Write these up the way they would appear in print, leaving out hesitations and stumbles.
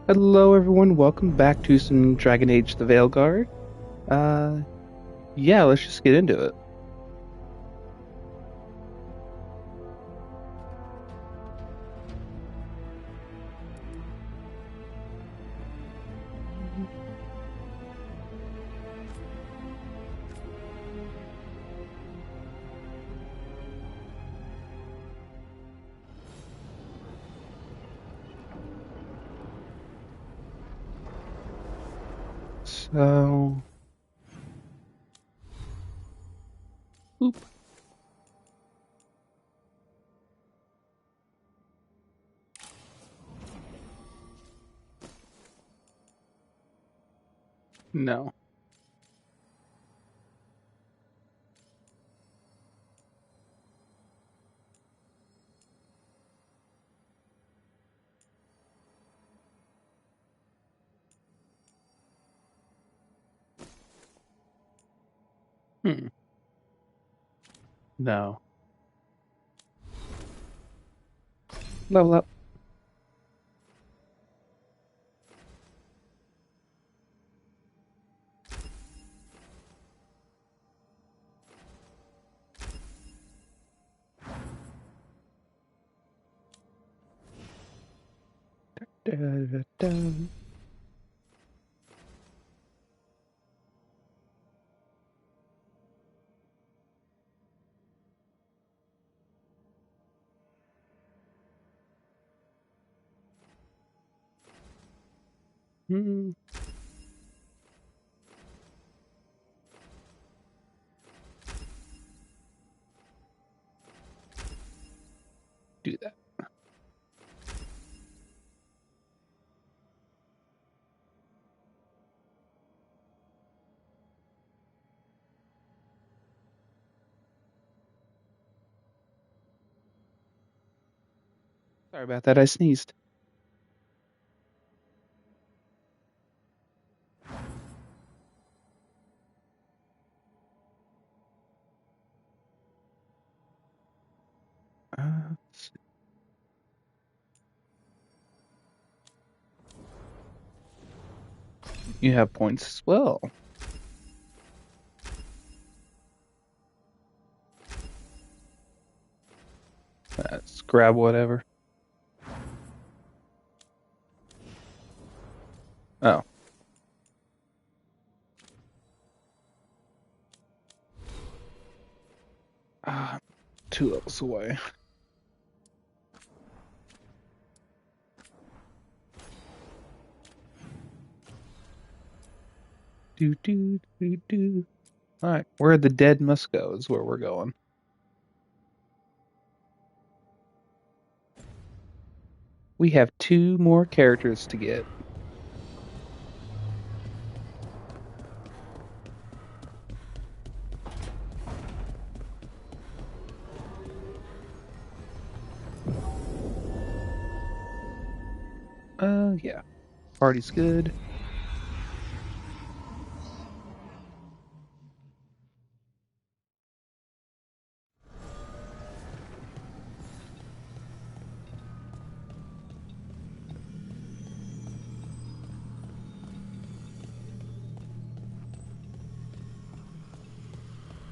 Hello, everyone. Welcome back to some Dragon Age: The Veilguard. Uh, yeah, let's just get into it. So, oop, no. Hmm, no. Level up. Da, da, da. Hmm, do that. Sorry about that. I sneezed. Let's see. You have points as well. Let's grab whatever. Oh, ah, 2 levels away. Do do do do. All right, where the dead must go is where we're going. We have 2 more characters to get. Yeah. Party's good.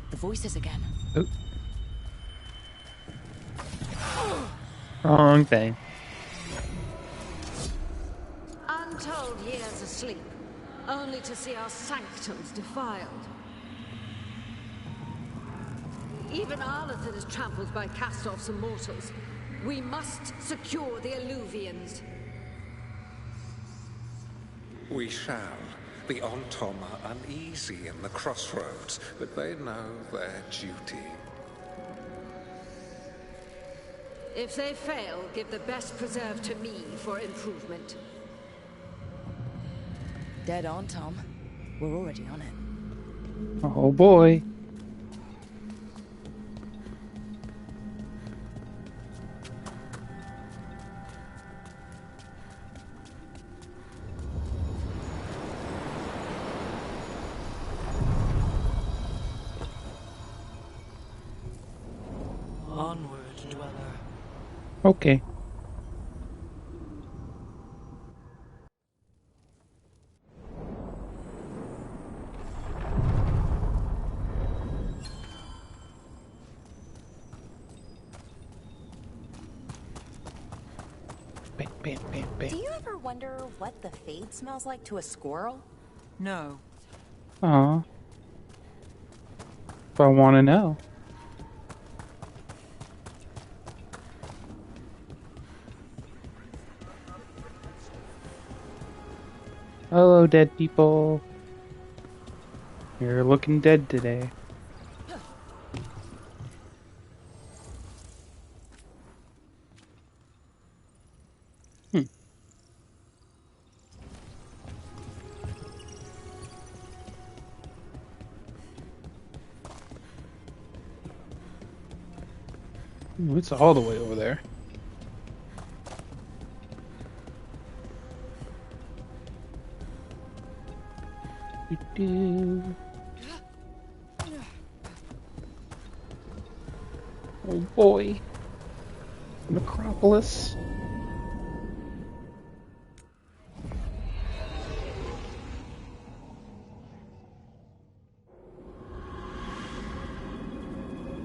The voices again. Oh, wrong thing. Untold years asleep, only to see our sanctums defiled. Even Arlathan is trampled by cast-offs and mortals. We must secure the Alluvians. We shall. The Ontom are uneasy in the crossroads, but they know their duty. If they fail, give the best preserve to me for improvement. Dead on, Tom. We're already on it. Oh boy. Onward, dweller. Okay. bam, bam, bam. Do you ever wonder what the fade smells like to a squirrel? No. Aw. If I want to know. Hello, dead people. You're looking dead today. Ooh, it's all the way over there. Doo-doo. Oh boy. Necropolis.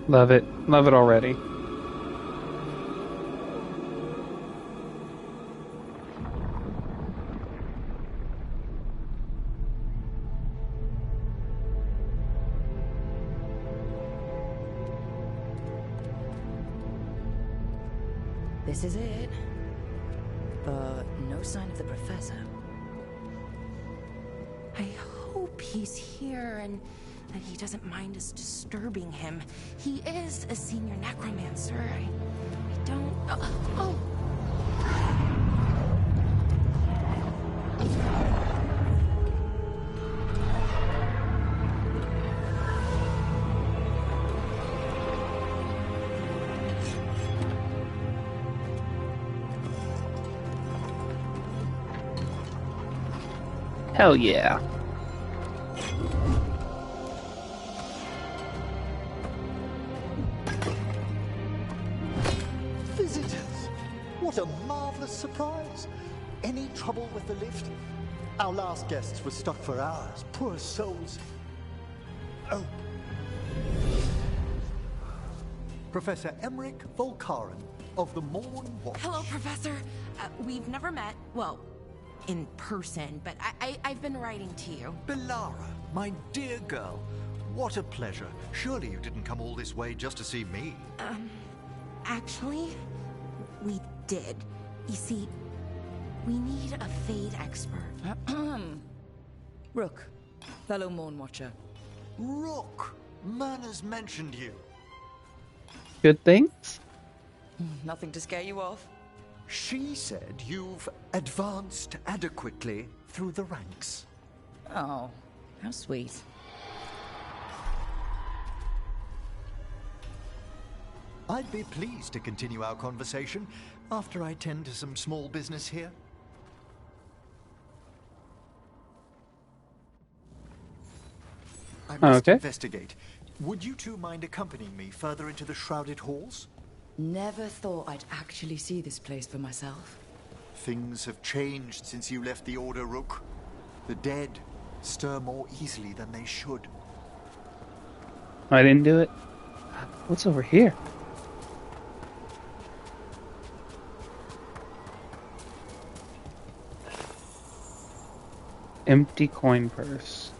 Love it. Love it already. This is it. But no sign of the professor. I hope he's here and that he doesn't mind us disturbing him. He is a senior necromancer. I don't... Oh! Hell yeah. Visitors! What a marvelous surprise! Any trouble with the lift? Our last guests were stuck for hours. Poor souls. Oh. Professor Emmerich Volkaren of the Morn Watch. Hello, Professor. We've never met. Well, in person, but I've been writing to you. Belara, my dear girl. What a pleasure. Surely you didn't come all this way just to see me. Actually, we did. You see, we need a fade expert. Rook, fellow Moon Watcher. Rook! Myrna's mentioned you. Good things? Nothing to scare you off? She said you've advanced adequately through the ranks. Oh, how sweet. I'd be pleased to continue our conversation after I tend to some small business here. I must investigate. Would you two mind accompanying me further into the shrouded halls? Never thought I'd actually see this place for myself. Things have changed since you left the Order, Rook. The dead stir more easily than they should. I didn't do it. What's over here? Empty coin purse.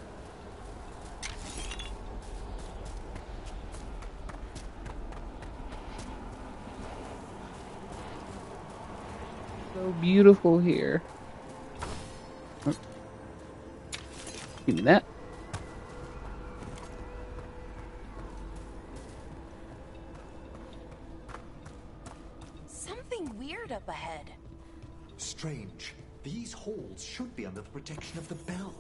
So beautiful here. Oh. Give me that. Something weird up ahead. Strange. These halls should be under the protection of the bell.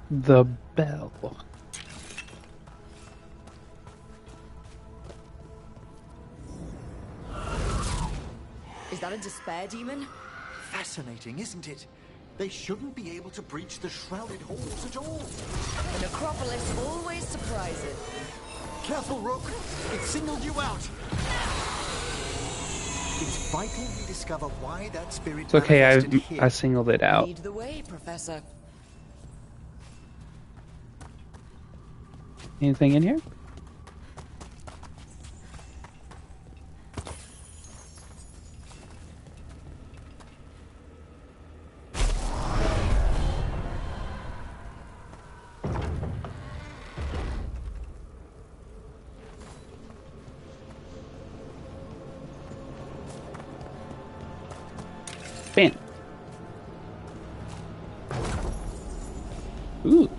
The bell. Is that a despair demon? Fascinating, isn't it? They shouldn't be able to breach the shrouded halls at all. The necropolis always surprises. Careful, Rook. It singled you out. It's vital we discover why that spirit It's okay, manifested here. I singled it out. Lead the way, Professor. Anything in here? Bam. Ooh.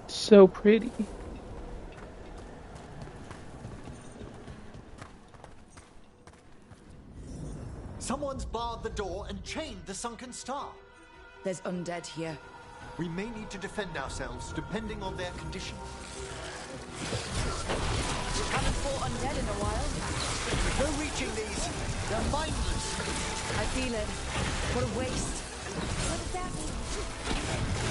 So pretty. Someone's barred the door and chained the sunken star. There's undead here. We may need to defend ourselves depending on their condition. Haven't fought undead in a while. No reaching these. They're mindless. I feel it. What a waste. What does that mean?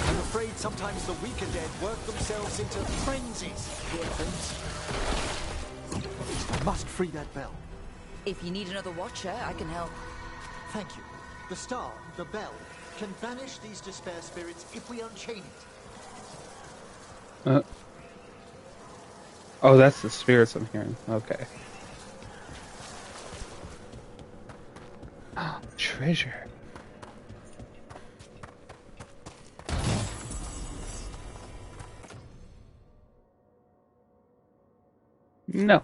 I'm afraid sometimes the weaker dead work themselves into frenzies. Poor things. I must free that bell. If you need another watcher, I can help. Thank you. The star, the bell, can banish these despair spirits if we unchain it. Oh, that's the spirits I'm hearing. Okay. Oh, treasure. No.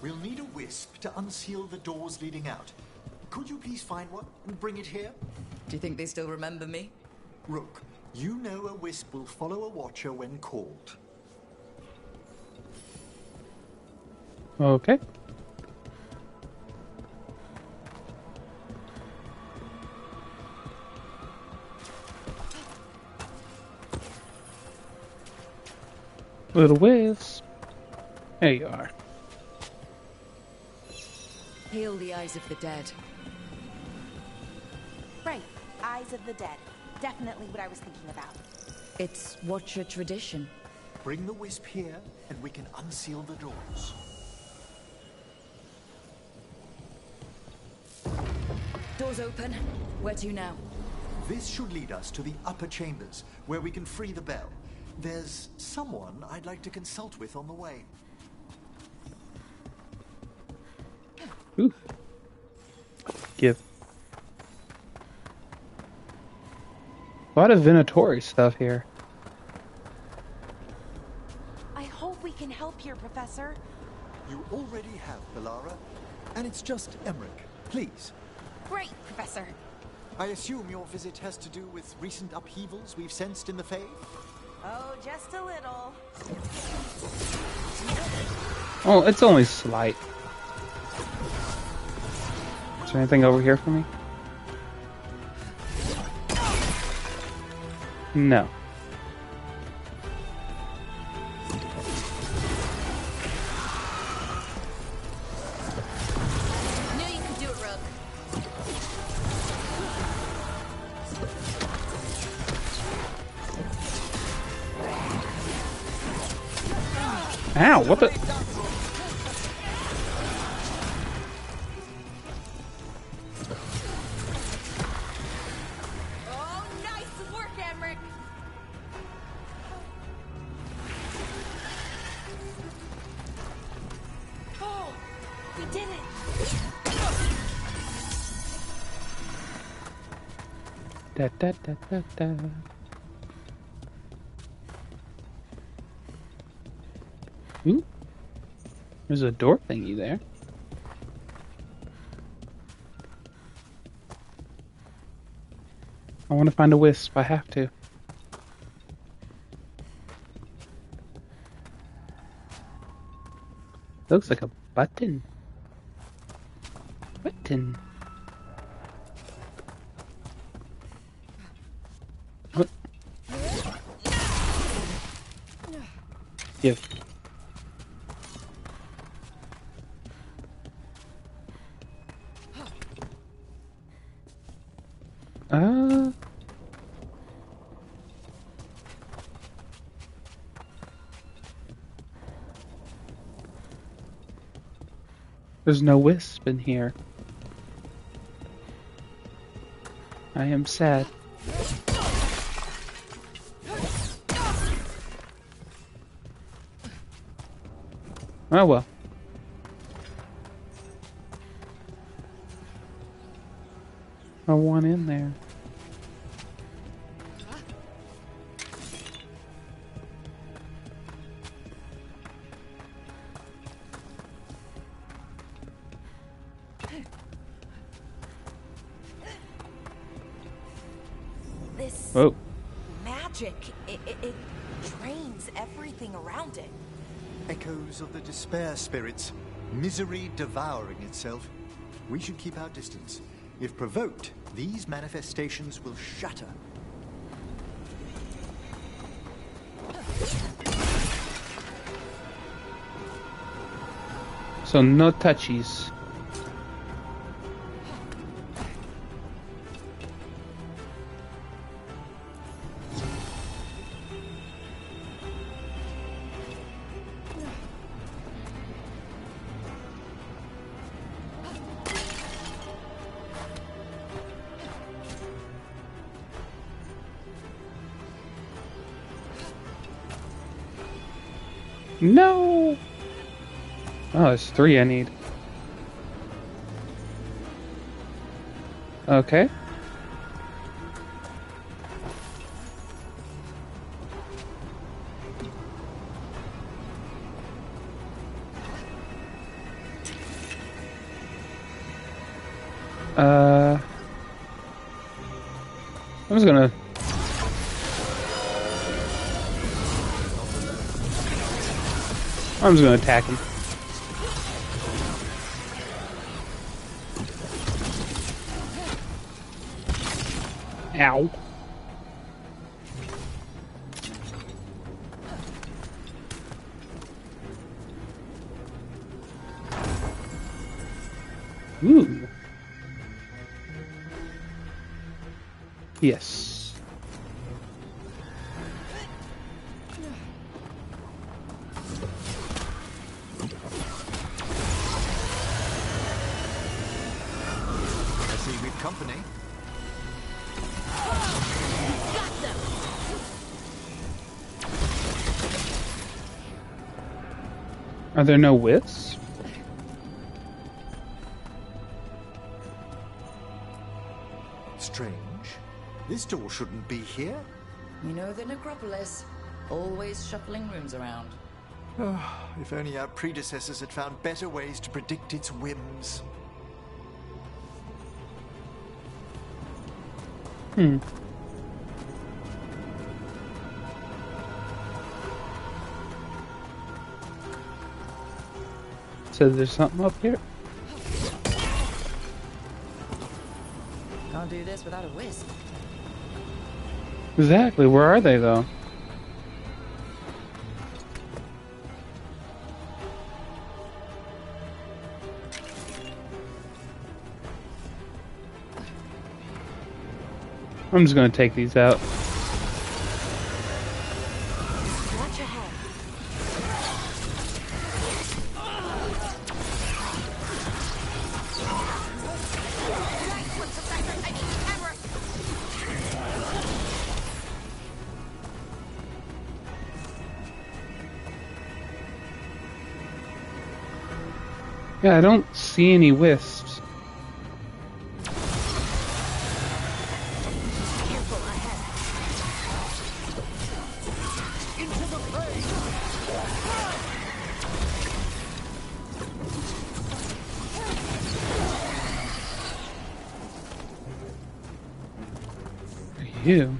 We'll need a wisp to unseal the doors leading out. Could you please find one and bring it here? Do you think they still remember me? Rook, you know a wisp will follow a watcher when called. Okay. Little wisp. There you are. Heal the eyes of the dead. Right. Eyes of the dead. Definitely what I was thinking about. It's watcher tradition. Bring the wisp here, and we can unseal the doors. Doors open. Where to now? This should lead us to the upper chambers, where we can free the bell. There's someone I'd like to consult with on the way. Ooh. Give. A lot of Venatori stuff here. I hope we can help here, Professor. You already have, Belara. And it's just Emmerich. Please. Great, Professor. I assume your visit has to do with recent upheavals we've sensed in the Fae? Oh, just a little. Oh, it's only slight. Is there anything over here for me? No. Knew you could do it, Rook. Ow, what the? Oh, nice work, Emmerich. Oh, we did it. Da, da, da, da, da. Ooh. There's a door thingy there. I want to find a wisp. I have to. Looks like a button. Button. What? Give. There's no wisp in here. I am sad. Oh well. I want in there. This Whoa. magic, it drains everything around it. Echoes of the despair spirits, misery devouring itself. We should keep our distance. If provoked, these manifestations will shatter. So no touchies. No! Oh, it's 3 I need. Okay. I'm just gonna... attack him. Ow. Ooh. Yes. I see we've company. Are there no wisps? Strange. This door shouldn't be here. You know the necropolis. Always shuffling rooms around. If only our predecessors had found better ways to predict its whims. So there's something up here? Can't do this without a wisp. Exactly, where are they though? I'm just gonna take these out. Watch ahead. Yeah, I don't see any wisps. Careful ahead. Into the fray! You.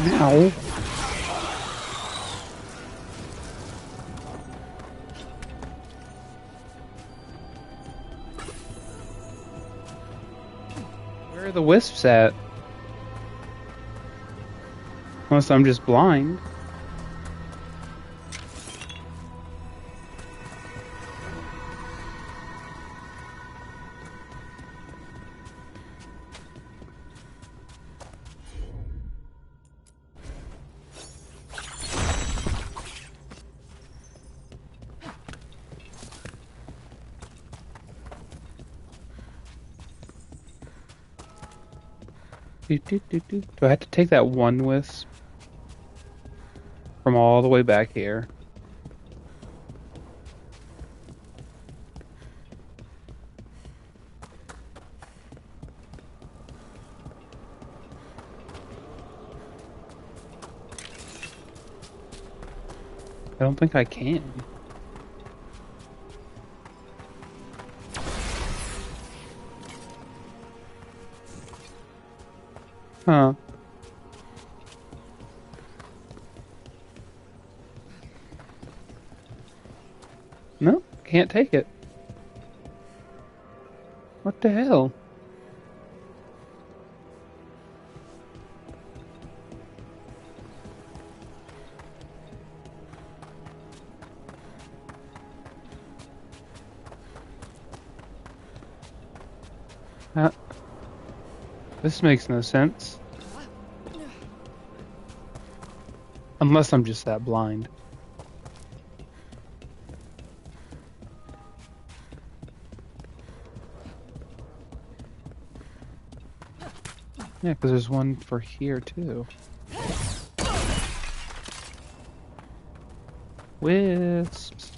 Ow. Where are the wisps at? Unless I'm just blind. Do I have to take that one wisp from all the way back here? I don't think I can. Huh. No, can't take it. What the hell? This makes no sense. Unless I'm just that blind. Yeah, because there's one for here too. Wisps.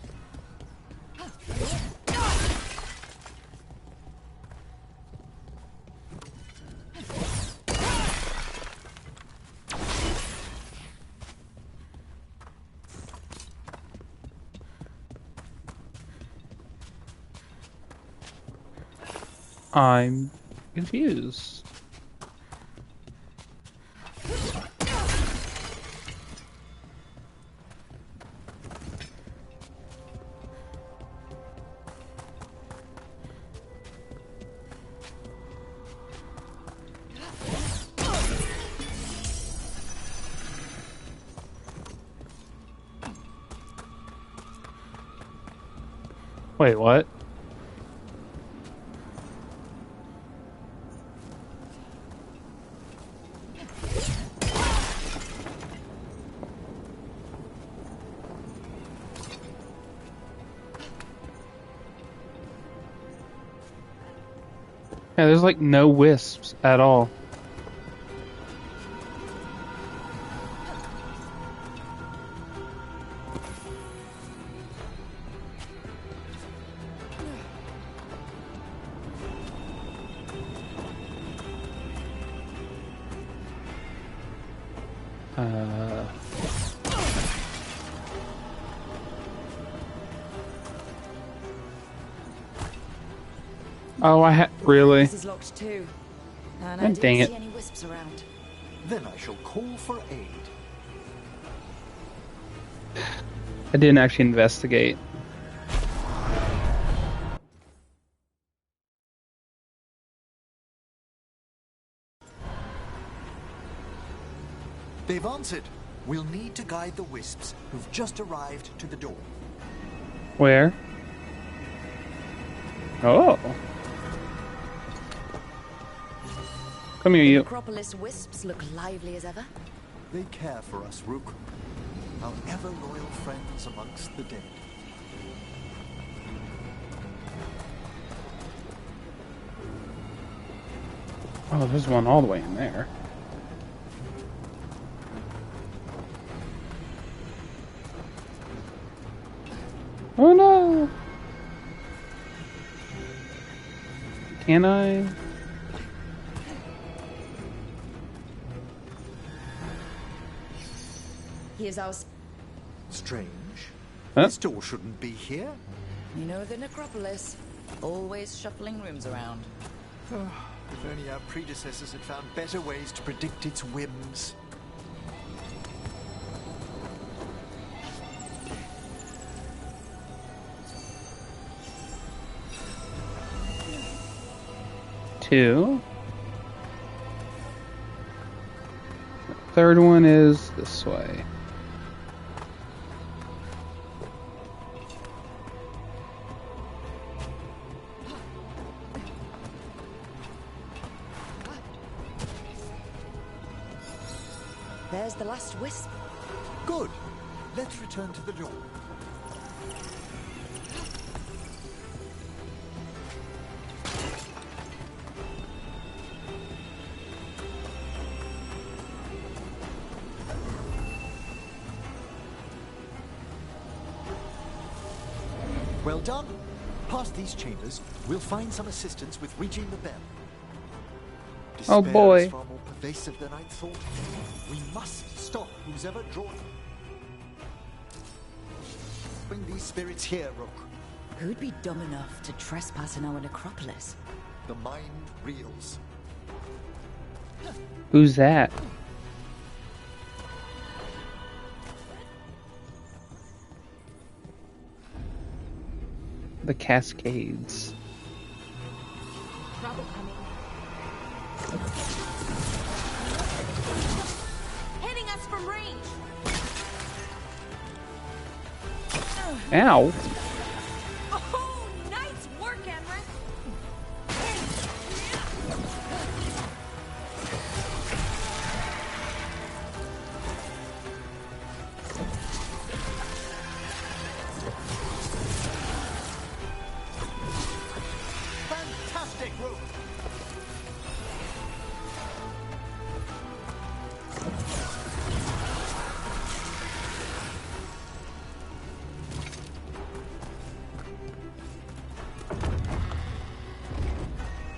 I'm confused. Wait, what? Yeah, there's like no wisps at all. Oh, really? This is locked too. And I And dang didn't it. see any wisps around. Then I shall call for aid. I didn't actually investigate. They've answered. We'll need to guide the wisps who've just arrived to the door. Where? Oh. Come here, The you. Necropolis wisps look lively as ever. They care for us, Rook. Our ever-loyal friends amongst the dead. Oh, there's one all the way in there. Oh no! Can I? Here's our... Strange. Huh? This door shouldn't be here. You know the Necropolis. Always shuffling rooms around. If only our predecessors had found better ways to predict its whims. Two. Third one is this way. There's the last wisp. Good. Let's return to the door. done. Past these chambers, we'll find some assistance with reaching the bell. Oh, Despair boy. is far more pervasive than I'd thought. We must stop who's ever drawn it. Bring these spirits here, Rook. Who'd be dumb enough to trespass in our necropolis? The mind reels. Who's that? The Cascades. Trouble coming. Hitting us from range. Ow. Oh, nice work, Manfred. Fantastic, Rook.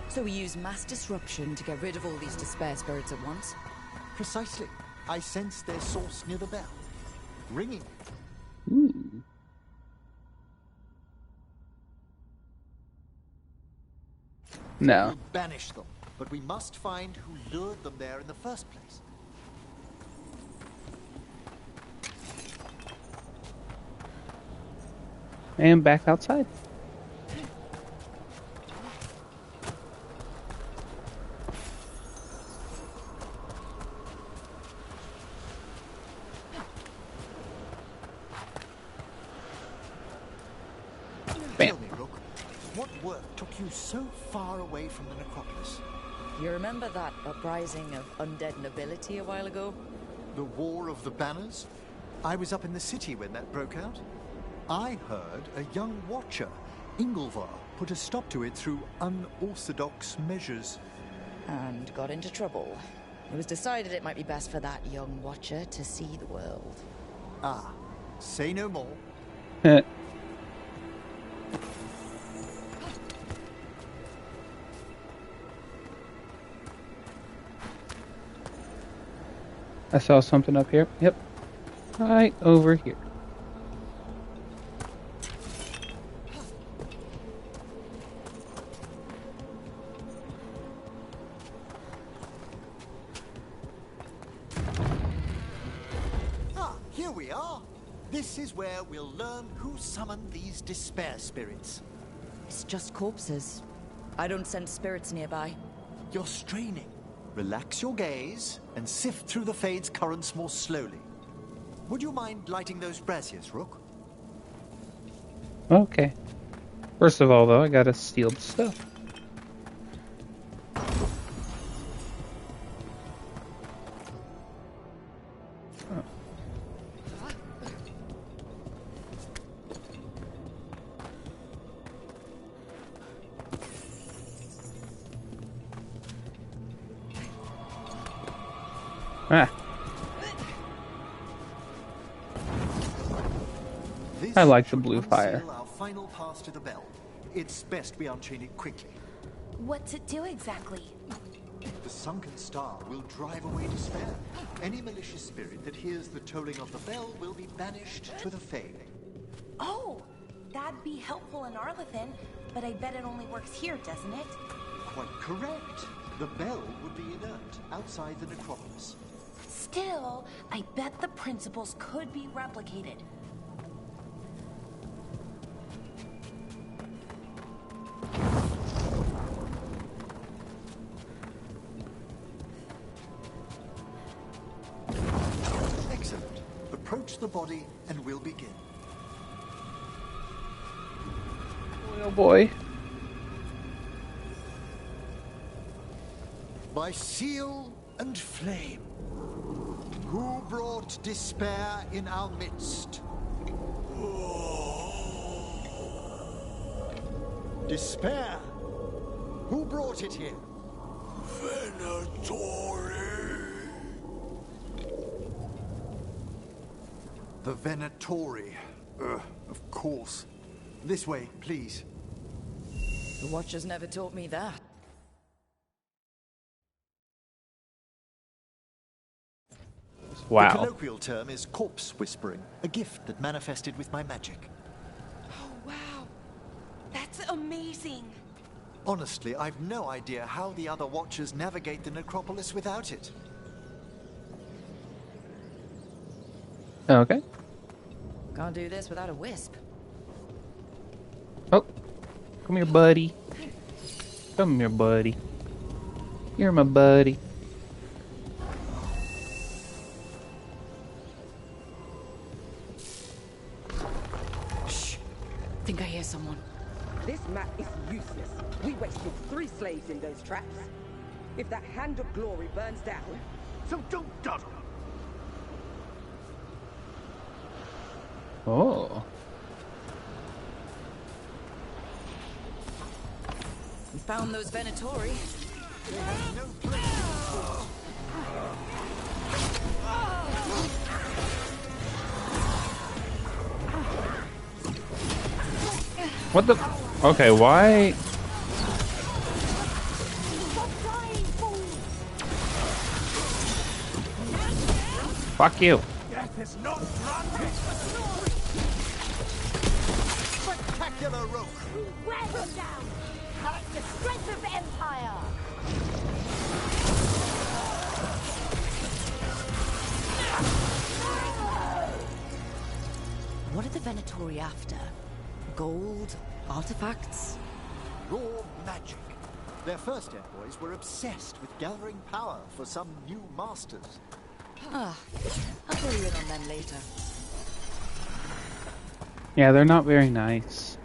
So we use mass disruption to get rid of all these despair spirits at once? Precisely. I sense their source near the bell. Ringing. Ooh. No. We'll banish them, but we must find who lured them there in the first place. And back outside. Bam. Tell me, Rook, what work took you so far away from the necropolis? You remember that uprising of undead nobility a while ago? The War of the Banners? I was up in the city when that broke out. I heard a young watcher, Ingolvar, put a stop to it through unorthodox measures. And got into trouble. It was decided it might be best for that young watcher to see the world. Ah, say no more. I saw something up here. Yep. Right over here. Ah, here we are. This is where we'll learn who summoned these despair spirits. It's just corpses. I don't sense spirits nearby. You're straining. Relax your gaze and sift through the fade's currents more slowly. Would you mind lighting those braziers, Rook? Okay. First of all, though, I gotta steal the stuff. Ah. This I like the should blue fire. unseal our final pass to the bell. It's best we unchain it quickly. What's it do exactly? The sunken star will drive away despair. Any malicious spirit that hears the tolling of the bell will be banished to the Fade. Oh, that'd be helpful in Arlethan, but I bet it only works here, doesn't it? Quite correct. The bell would be inert outside the necropolis. Still, I bet the principles could be replicated. Excellent. Approach the body and we'll begin. Oh boy. By seal and flame, who brought despair in our midst? Despair? Who brought it here? Venatori. The Venatori. Of course. This way, please. The Watchers never taught me that. The Wow. colloquial term is corpse whispering, a gift that manifested with my magic. Oh, wow. That's amazing. Honestly, I've no idea how the other Watchers navigate the necropolis without it. Okay. Can't do this without a wisp. Oh, come here, buddy. Come here, buddy. You're my buddy. Shh. Think I hear someone. This map is useless. We wasted 3 slaves in those traps. If that Hand of Glory burns down... So don't dawdle. Oh. We found those Venatori. No place. What the? Okay, why? Fuck you. Spectacular rope. Wear them down! The strength of Empire! What are the Venatori after? Gold? Artifacts? Raw magic. Their first envoys were obsessed with gathering power for some new masters. Ah, I'll fill you in on them later. Yeah, they're not very nice.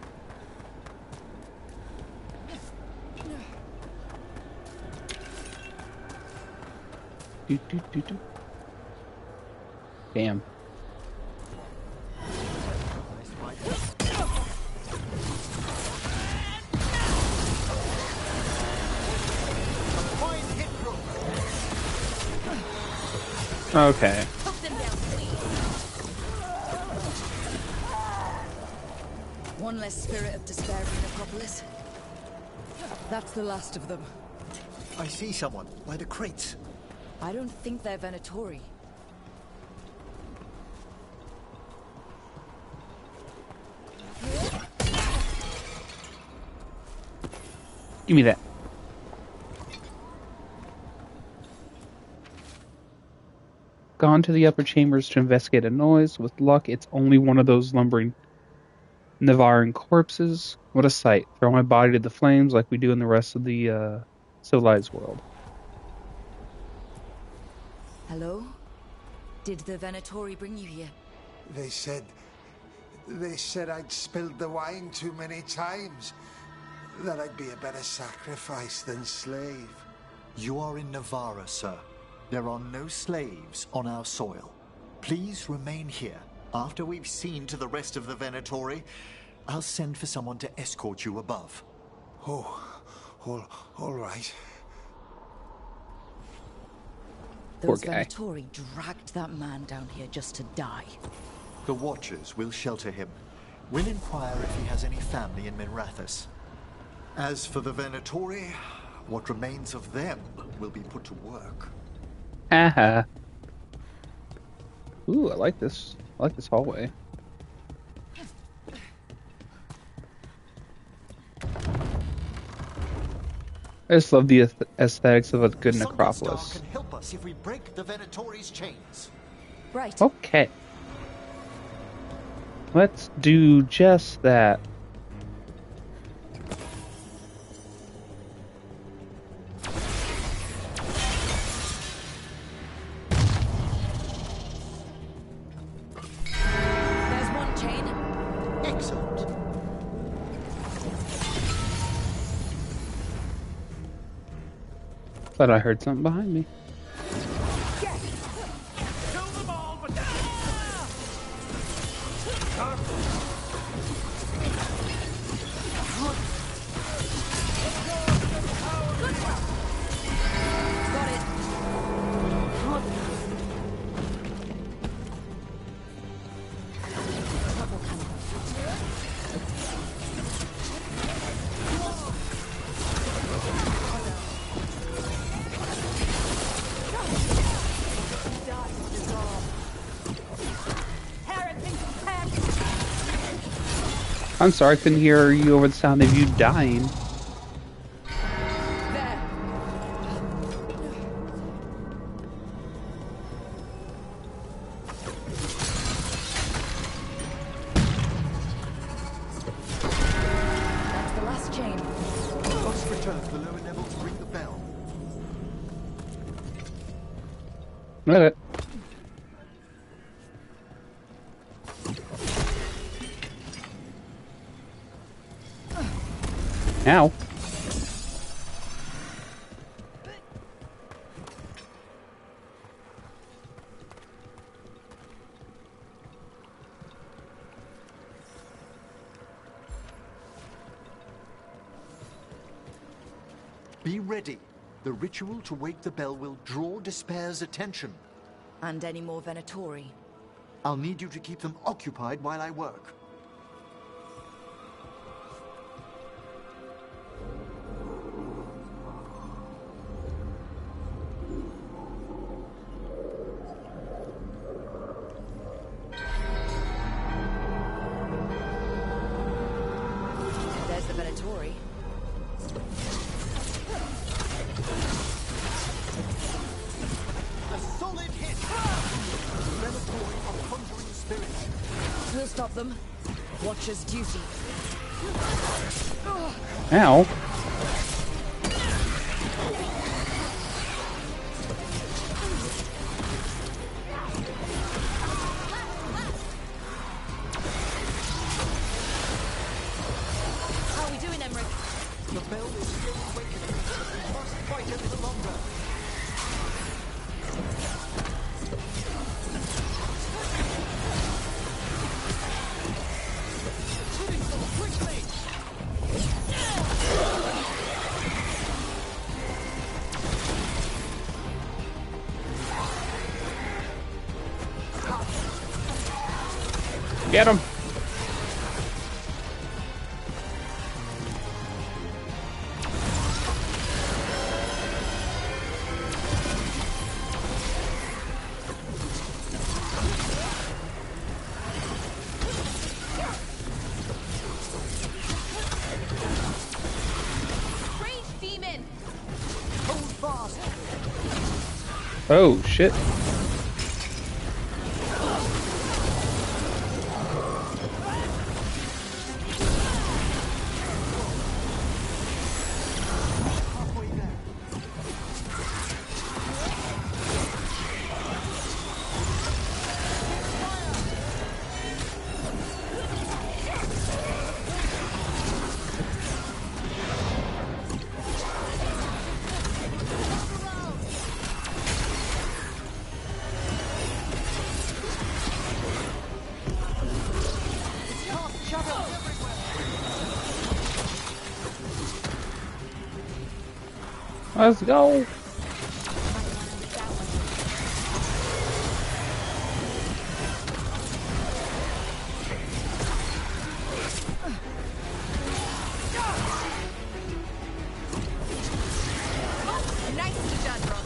Do, do, do, do. Damn. Fine hit rope. Okay. One less spirit of despair in the necropolis. That's the last of them. I see someone by the crates. I don't think they're Venatori. Give me that. Gone to the upper chambers to investigate a noise. With luck, it's only one of those lumbering Navaran corpses. What a sight. Throw my body to the flames like we do in the rest of the civilized world. Hello? Did the Venatori bring you here? They said I'd spilled the wine too many times. That I'd be a better sacrifice than slave. You are in Navarra, sir. There are no slaves on our soil. Please remain here. After we've seen to the rest of the Venatori, I'll send for someone to escort you above. Oh, all right. Those Poor guy. Venatori dragged that man down here just to die. The Watchers will shelter him. We'll inquire if he has any family in Minrathous. As for the Venatori, what remains of them will be put to work. Haha. Ooh, I like this. I like this hallway. I just love the aesthetics of a good necropolis. Star can help us if we break the Venatori's chains. Right. Okay. Let's do just that. There's one chain. Excellent. Thought I heard something behind me. Got it. I'm sorry, I couldn't hear you over the sound of you dying. There. That's the last chain. Must return to the lower level to ring the bell. Okay. Ow. Be ready. The ritual to wake the bell will draw Despair's attention. And any more Venatori. I'll need you to keep them occupied while I work. There's the Venatori. A solid hit! Venatori are conjuring spirits. We'll stop them. Watcher's duty. Ow. How are we doing, Emmerich? The bell is still awakening. We must fight a little longer. Shooting so quickly! Get him. Rage demon! Hold fast! Oh, shit. Halfway there. Cast shadows everywhere! Let's go. Nicely done, bro.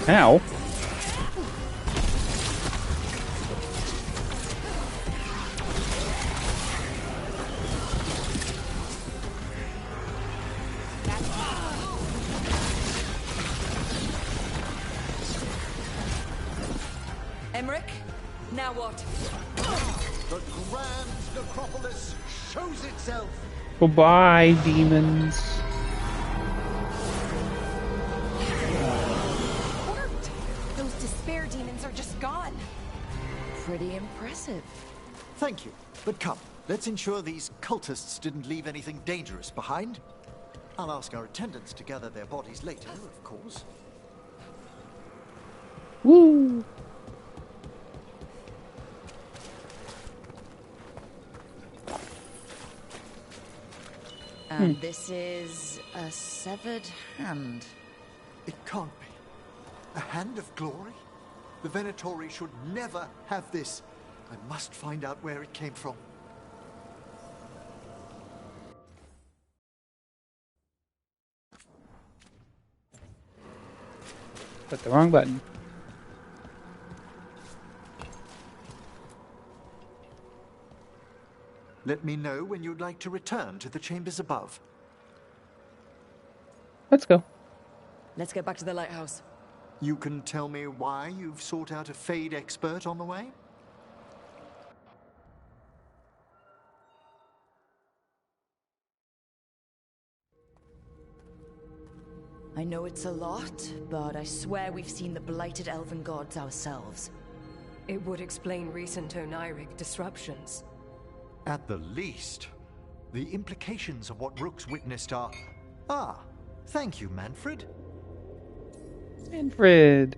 Ow. Emmerich? Now what? The grand necropolis shows itself! Goodbye, demons. Worked! Those despair demons are just gone. Pretty impressive. Thank you. But come, let's ensure these cultists didn't leave anything dangerous behind. I'll ask our attendants to gather their bodies later, of course. Woo. And this is a severed hand. can't be. A hand of glory? The Venatori should never have this. I must find out where it came from. Put the wrong button. Let me know when you'd like to return to the chambers above. Let's go. Let's get back to the lighthouse. You can tell me why you've sought out a Fade expert on the way? I know it's a lot, but I swear we've seen the blighted elven gods ourselves. It would explain recent Oniric disruptions. At the least. The implications of what Rook's witnessed are... Ah, thank you, Manfred. Manfred.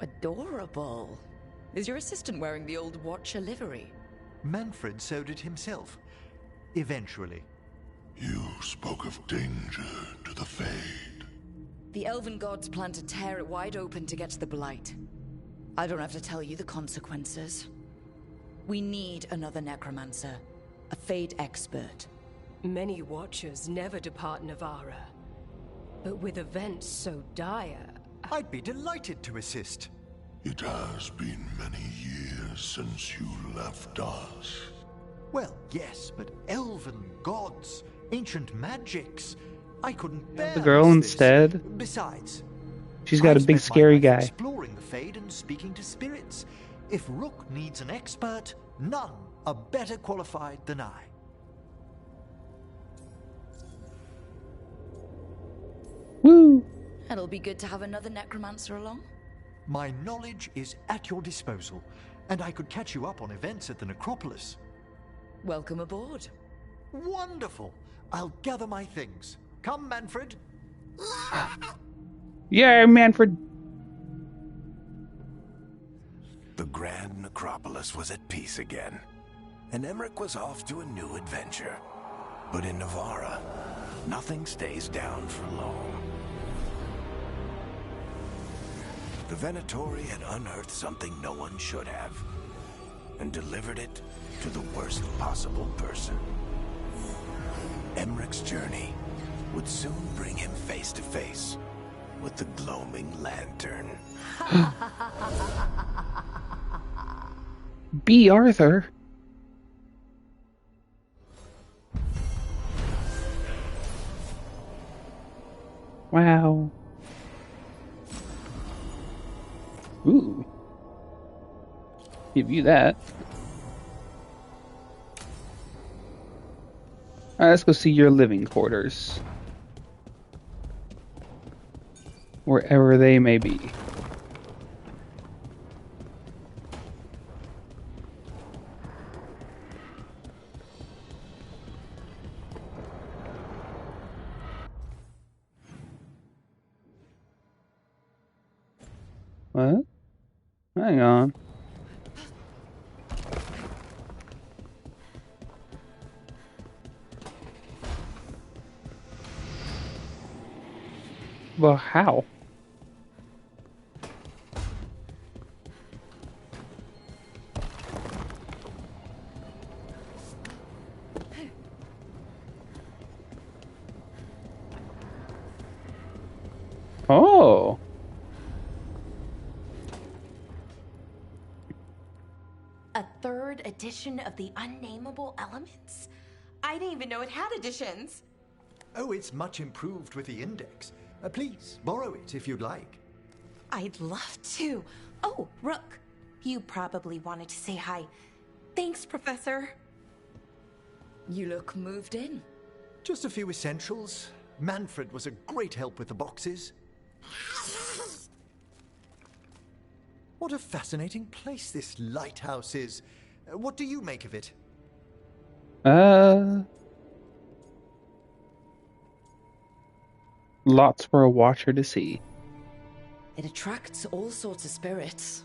Adorable. Is your assistant wearing the old Watcher livery? Manfred sewed it himself. Eventually. You spoke of danger to the Fade. The elven gods plan to tear it wide open to get to the Blight. I don't have to tell you the consequences. We need another necromancer. A Fade expert. Many Watchers never depart Navarra. But with events so dire... I'd be delighted to assist. It has been many years since you left us. Well, yes, but elven gods, ancient magics. I couldn't bear the girl this. instead. Besides, She's got a big scary guy. Exploring the Fade and speaking to spirits. If Rook needs an expert, none are better qualified than I. Woo! It'll be good to have another necromancer along. My knowledge is at your disposal, and I could catch you up on events at the necropolis. Welcome aboard. Wonderful! I'll gather my things. Come, Manfred. Yeah, Manfred. The Grand Necropolis was at peace again, and Emmerich was off to a new adventure. But in Navarra, nothing stays down for long. The Venatori had unearthed something no one should have, and delivered it to the worst possible person. Emmerich's journey would soon bring him face to face with the gloaming lantern. B. Arthur. Wow. Ooh. Give you that. Alright, let's go see your living quarters. Wherever they may be. What? Hang on. Well, how? Oh. A third edition of the Unnameable Elements? I didn't even know it had editions. Oh, it's much improved with the index. Please, borrow it if you'd like. I'd love to. Oh, Rook, you probably wanted to say hi. Thanks, Professor. You look moved in. Just a few essentials. Manfred was a great help with the boxes. What a fascinating place this lighthouse is. What do you make of it? Lots for a watcher to see. It attracts all sorts of spirits.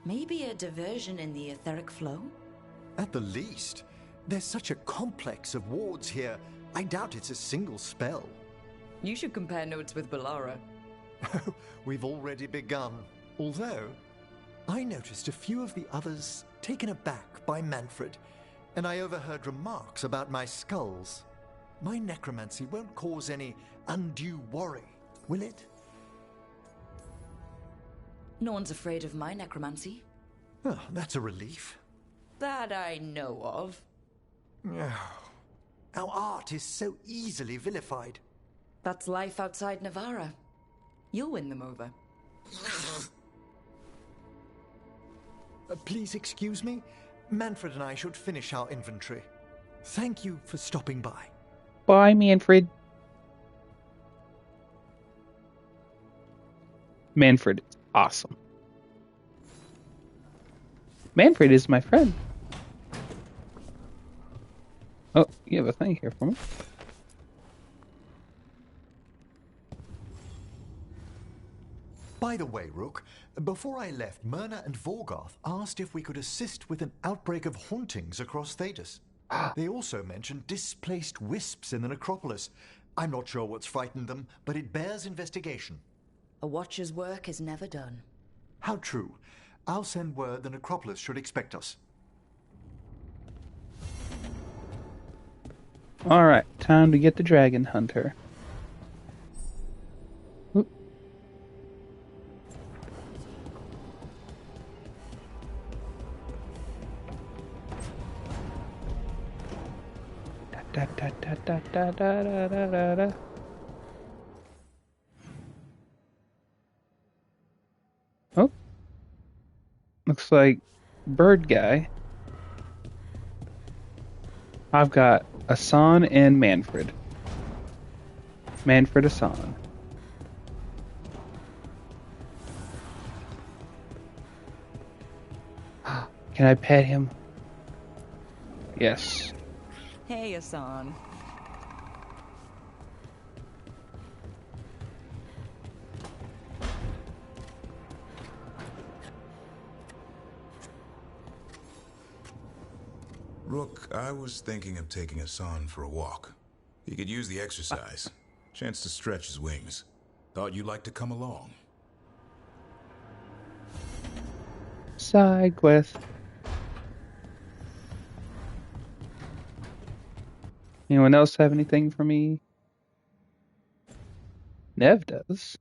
Maybe a diversion in the etheric flow? At the least. There's such a complex of wards here. I doubt it's a single spell. You should compare notes with Bellara. We've already begun. Although, I noticed a few of the others taken aback by Manfred, and I overheard remarks about my skulls. My necromancy won't cause any undue worry, will it? No one's afraid of my necromancy. Oh, that's a relief. That I know of. Our art is so easily vilified. That's life outside Navarra. You'll win them over. Please excuse me. Manfred and I should finish our inventory. Thank you for stopping by. Bye, Manfred. Manfred is awesome. Manfred is my friend. Oh, you have a thing here for me. By the way, Rook, before I left, Myrna and Veilguard asked if we could assist with an outbreak of hauntings across Thedas. They also mentioned displaced wisps in the necropolis. I'm not sure what's frightened them, but it bears investigation. A watcher's work is never done. How true. I'll send word the necropolis should expect us. Alright, time to get the dragon hunter. Oop. Da, da, da, da, da, da, da, da, da, da. Oh. Looks like bird guy. I've got Asan and Manfred. Manfred Asan. Can I pet him? Yes. Hey, Asan. Rook, I was thinking of taking Asan for a walk. He could use the exercise. Chance to stretch his wings. Thought you'd like to come along. Side quest. Anyone else have anything for me? Nev does.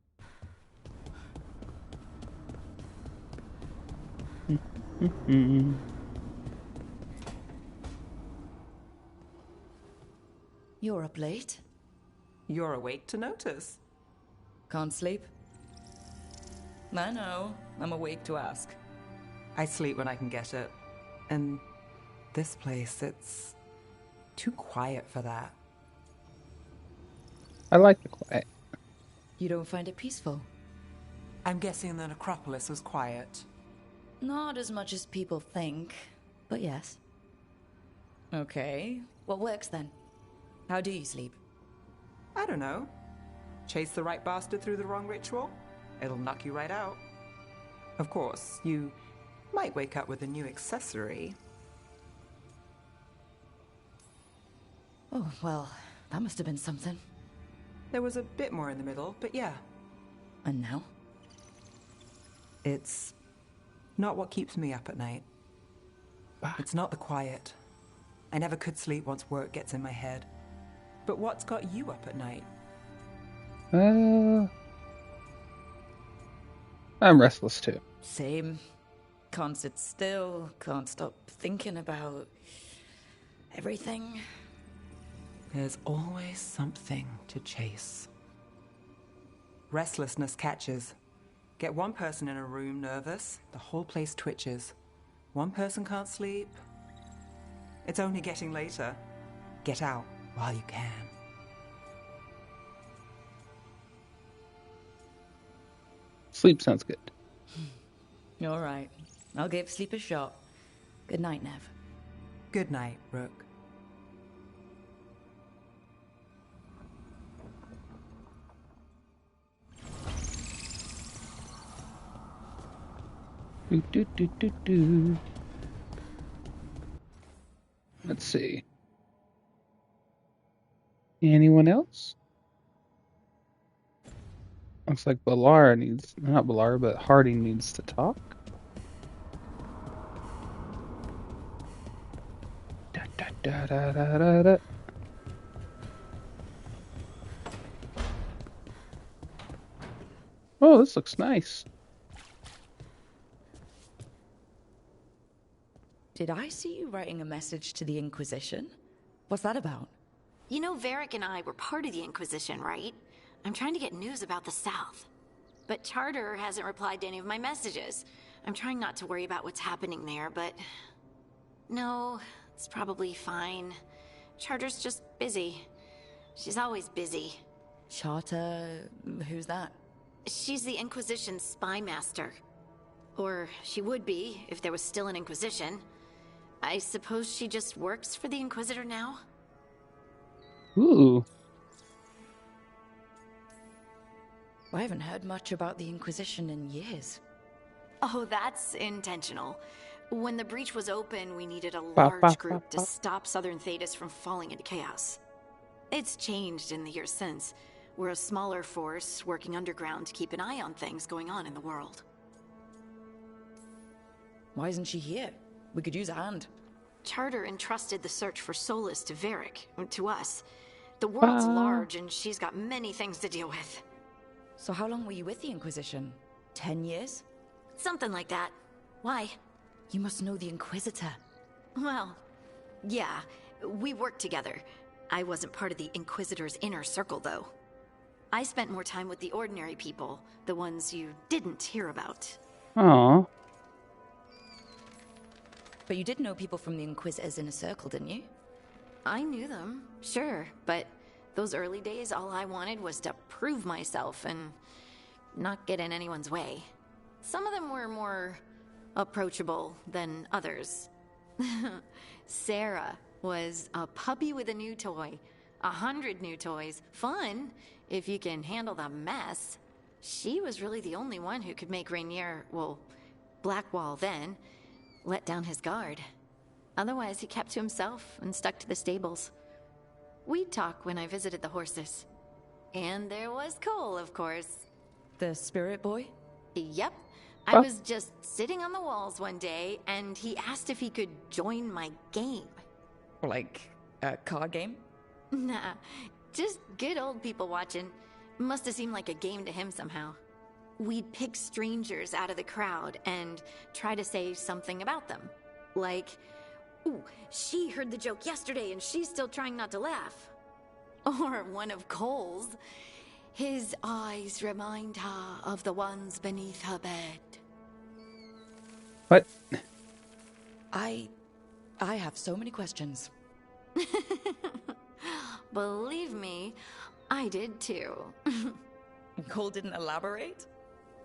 You're up late. You're awake to notice. Can't sleep? I know. I'm awake to ask. I sleep when I can get it. And this place, it's too quiet for that. I like the quiet. You don't find it peaceful? I'm guessing the necropolis was quiet. Not as much as people think, but yes. Okay, what works then? How do you sleep? I don't know. Chase the right bastard through the wrong ritual? It'll knock you right out. Of course, you might wake up with a new accessory. Oh, well, that must have been something. There was a bit more in the middle, but yeah. And now? It's not what keeps me up at night. It's not the quiet. I never could sleep once work gets in my head. But what's got you up at night? I'm restless too. Same. Can't sit still, can't stop thinking about everything. There's always something to chase. Restlessness catches. Get one person in a room nervous, the whole place twitches. One person can't sleep. It's only getting later. Get out while you can. Sleep sounds good. All right. I'll give sleep a shot. Good night, Nev. Good night, Rook. Do, do, do, do, do. Let's see. Anyone else? Looks like Balara needs, not Balara, but Harding needs to talk. Da, da, da, da, da, da, da. Oh, this looks nice. Did I see you writing a message to the Inquisition? What's that about? You know, Varric and I were part of the Inquisition, right? I'm trying to get news about the South. But Charter hasn't replied to any of my messages. I'm trying not to worry about what's happening there, but... No, it's probably fine. Charter's just busy. She's always busy. Charter... who's that? She's the Inquisition's spy master. Or she would be, if there was still an Inquisition. I suppose she just works for the Inquisitor now? Ooh. I haven't heard much about the Inquisition in years. Oh, that's intentional. When the breach was open, we needed a large group to stop Southern Thedas from falling into chaos. It's changed in the years since. We're a smaller force working underground to keep an eye on things going on in the world. Why isn't she here? We could use a hand. Charter entrusted the search for Solus to Varric, to us. The world's large and she's got many things to deal with. So how long were you with the Inquisition? 10 years? Something like that. Why? You must know the Inquisitor. Well, yeah, we worked together. I wasn't part of the Inquisitor's inner circle, though. I spent more time with the ordinary people, the ones you didn't hear about. Aww. But you did know people from the Inquisitor's inner circle, didn't you? I knew them, sure, but those early days, all I wanted was to prove myself and not get in anyone's way. Some of them were more approachable than others. Sarah was a puppy with a new toy. 100 new toys. Fun, if you can handle the mess. She was really the only one who could make Rainier, well, Blackwall then, let down his guard. Otherwise, he kept to himself and stuck to the stables. We'd talk when I visited the horses. And there was Cole, of course. The spirit boy? Yep. I was just sitting on the walls one day, and he asked if he could join my game. Like a card game? Nah, just good old people watching. Must have seemed like a game to him somehow. We'd pick strangers out of the crowd and try to say something about them. Like, ooh, she heard the joke yesterday and she's still trying not to laugh. Or one of Cole's. His eyes remind her of the ones beneath her bed. What? I have so many questions. Believe me, I did too. Cole didn't elaborate?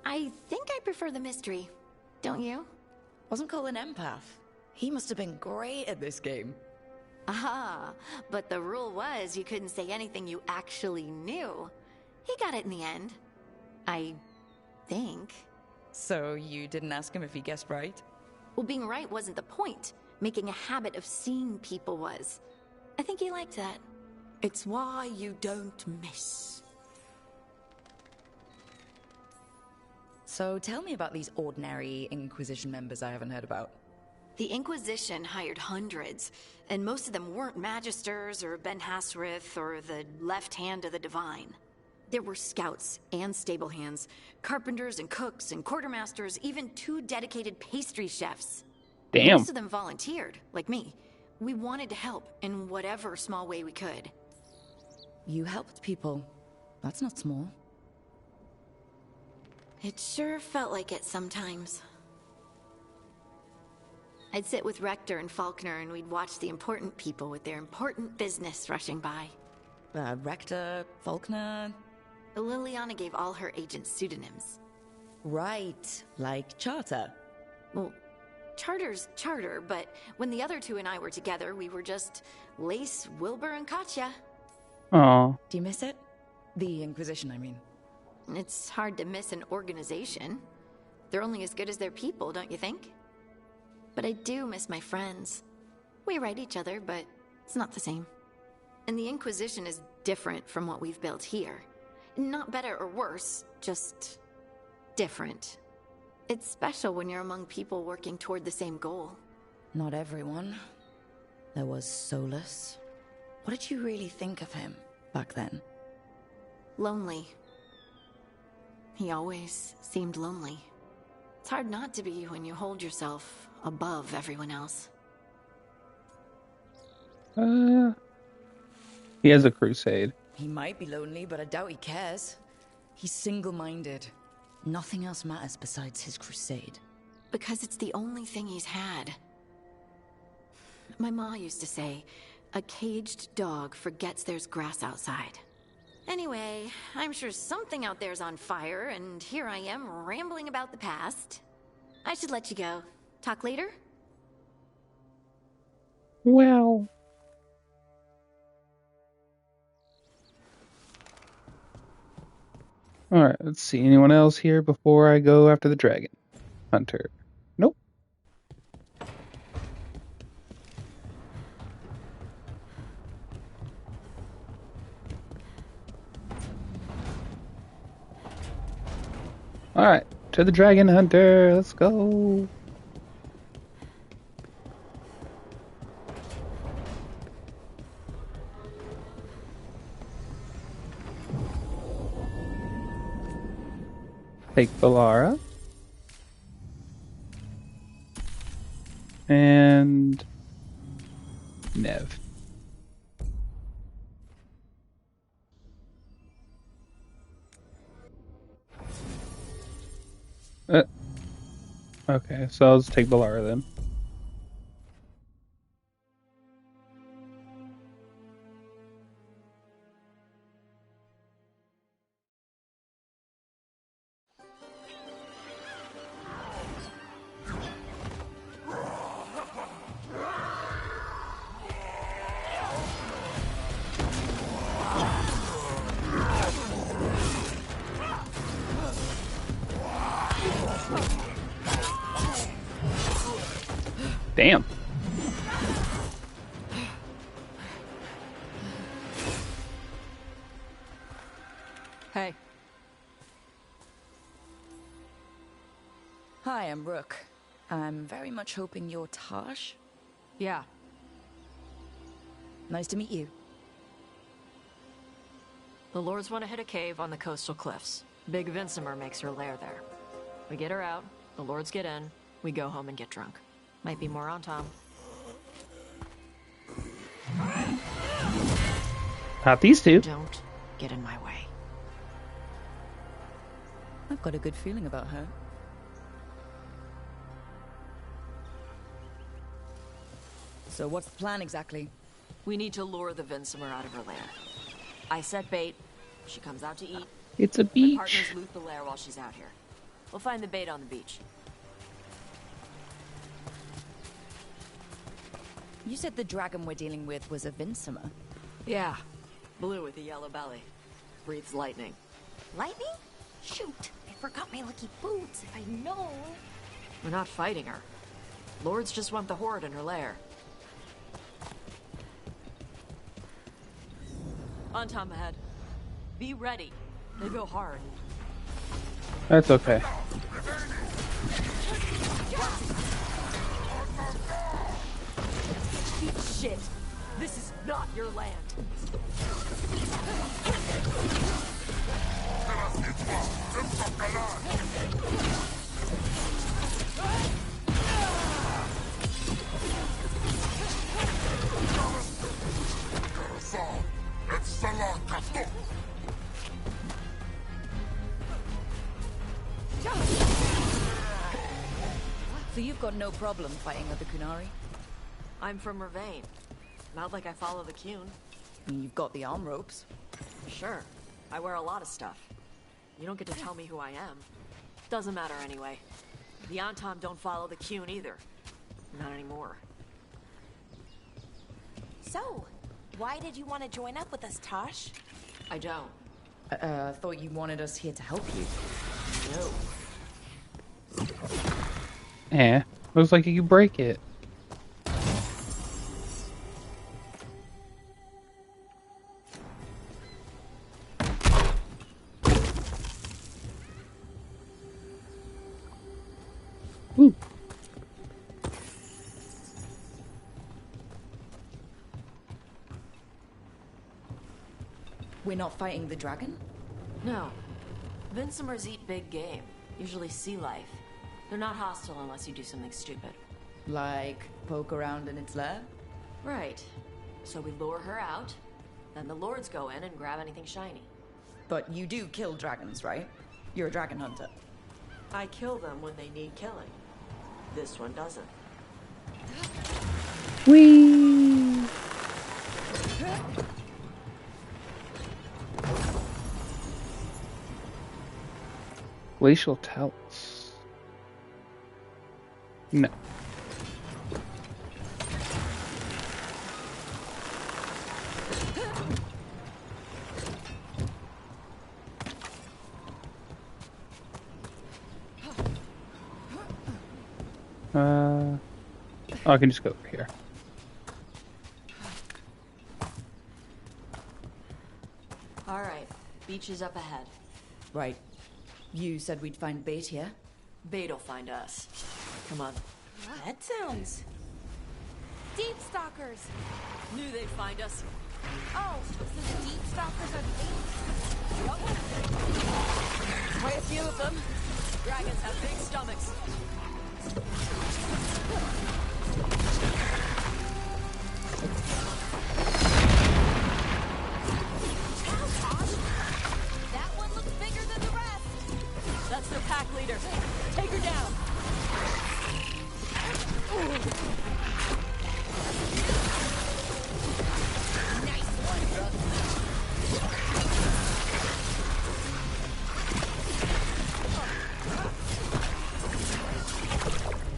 I think I prefer the mystery. Don't you? Wasn't Cole an empath? He must have been great at this game. Ah, but the rule was you couldn't say anything you actually knew. He got it in the end. I think. So you didn't ask him if he guessed right? Well, being right wasn't the point. Making a habit of seeing people was. I think he liked that. It's why you don't miss. So tell me about these ordinary Inquisition members I haven't heard about. The Inquisition hired hundreds, and most of them weren't Magisters or Ben Hasrith or the left hand of the Divine. There were scouts and stable hands, carpenters and cooks and quartermasters, even 2 dedicated pastry chefs. Damn. Most of them volunteered, like me. We wanted to help in whatever small way we could. You helped people. That's not small. It sure felt like it sometimes. I'd sit with Rector and Faulkner and we'd watch the important people with their important business rushing by. Rector, Faulkner... Liliana gave all her agents pseudonyms. Right, like Charter. Well, Charter's Charter, but when the other 2 and I were together, we were just Lace, Wilbur, and Katya. Aw. Do you miss it? The Inquisition, I mean. It's hard to miss an organization. They're only as good as their people, don't you think? But I do miss my friends. We write each other, but it's not the same. And the Inquisition is different from what we've built here. Not better or worse, just different. It's special when you're among people working toward the same goal. Not everyone. There was Solus. What did you really think of him back then? Lonely. He always seemed lonely. It's hard not to be when you hold yourself above everyone else. He has a crusade. He might be lonely, but I doubt he cares. He's single-minded. Nothing else matters besides his crusade. Because it's the only thing he's had. My ma used to say, a caged dog forgets there's grass outside. Anyway, I'm sure something out there's on fire, and here I am rambling about the past. I should let you go. Talk later? Well. Alright, let's see. Anyone else here before I go after the dragon? Hunter. Nope. Alright, to the dragon hunter. Let's go. Take Valara. And Nev. Okay, so I'll just take Valara then. Damn. Hey. Hi, I'm Rook. I'm very much hoping you're Tosh. Yeah. Nice to meet you. The Lords want to hit a cave on the coastal cliffs. Big Vincimer makes her lair there. We get her out, the Lords get in, we go home and get drunk. Might be more on Tom. Not these two. Don't get in my way. I've got a good feeling about her. So what's the plan exactly? We need to lure the Vincimer out of her lair. I set bait. She comes out to eat. It's a My beach. partners loot the lair while she's out here. We'll find the bait on the beach. You said the dragon we're dealing with was a Vincimer. Yeah. Blue with a yellow belly. Breathes lightning. Lightning? Shoot, I forgot my lucky boots. If I'd known. We're not fighting her. Lords just want the Horde in her lair. On Tom ahead. Be ready. They go hard. That's okay. Eat shit. This is not your land. So you've got no problem fighting other Kunari? I'm from Ravain. Not like I follow the Qun. I mean, you've got the arm ropes. Sure. I wear a lot of stuff. You don't get to tell me who I am. Doesn't matter anyway. The Antom don't follow the Qun either. Not anymore. So, why did you want to join up with us, Tosh? I don't. I thought you wanted us here to help you. No. Looks like you could break it. Ooh. We're not fighting the dragon? No. Vincimers eat big game, usually sea life. They're not hostile unless you do something stupid. Like poke around in its lair? Right. So we lure her out, then the lords go in and grab anything shiny. But you do kill dragons, right? You're a dragon hunter. I kill them when they need killing. This one doesn't. Whee! Glacial talents. No. Oh, I can just go over here. All right, beach is up ahead. Right. You said we'd find bait here? Bait'll find us. Come on. That sounds... Deep stalkers! Knew they'd find us. Oh, so the deep stalkers are the Quite a few of them. Dragons have big stomachs. That one looks bigger than the rest! That's their pack leader. Take her down. Nice one, brother.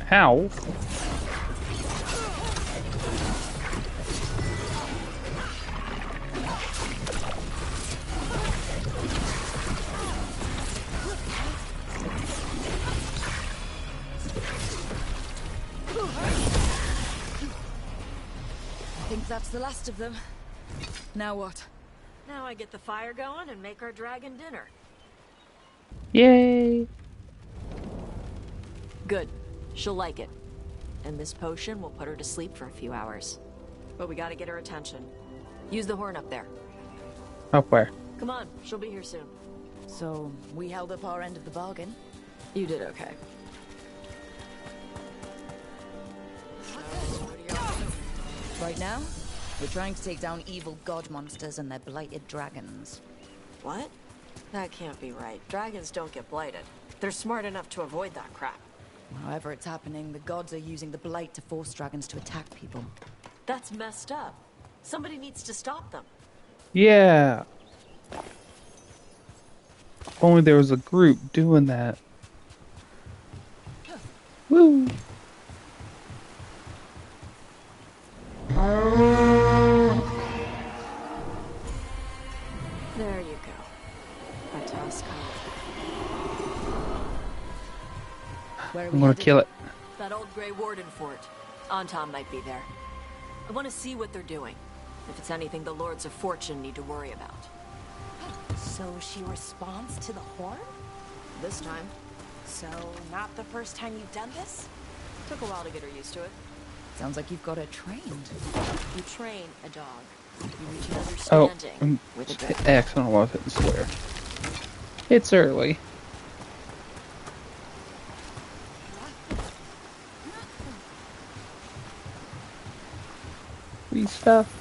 How? I think that's the last of them. Now what? Now I get the fire going and make our dragon dinner. Yay! Good. She'll like it. And this potion will put her to sleep for a few hours. But we gotta get her attention. Use the horn up there. Up where? Come on, she'll be here soon. So, we held up our end of the bargain. You did okay. Right now, we're trying to take down evil god monsters and their blighted dragons. What? That can't be right. Dragons don't get blighted. They're smart enough to avoid that crap. However it's happening, the gods are using the blight to force dragons to attack people. That's messed up. Somebody needs to stop them. Yeah. If only there was a group doing that. Woo! There you go. A tusk. Where are I'm we gonna headed? kill it. That old Grey Warden fort. Anton might be there. I want to see what they're doing. If it's anything the Lords of Fortune need to worry about. So she responds to the horn? This time. So, not the first time you've done this? Took a while to get her used to it. Sounds like you've got her trained. You train a dog. You reach an Oh, understanding with a hit dragon. X. I don't know if it's square. It's early. Free stuff.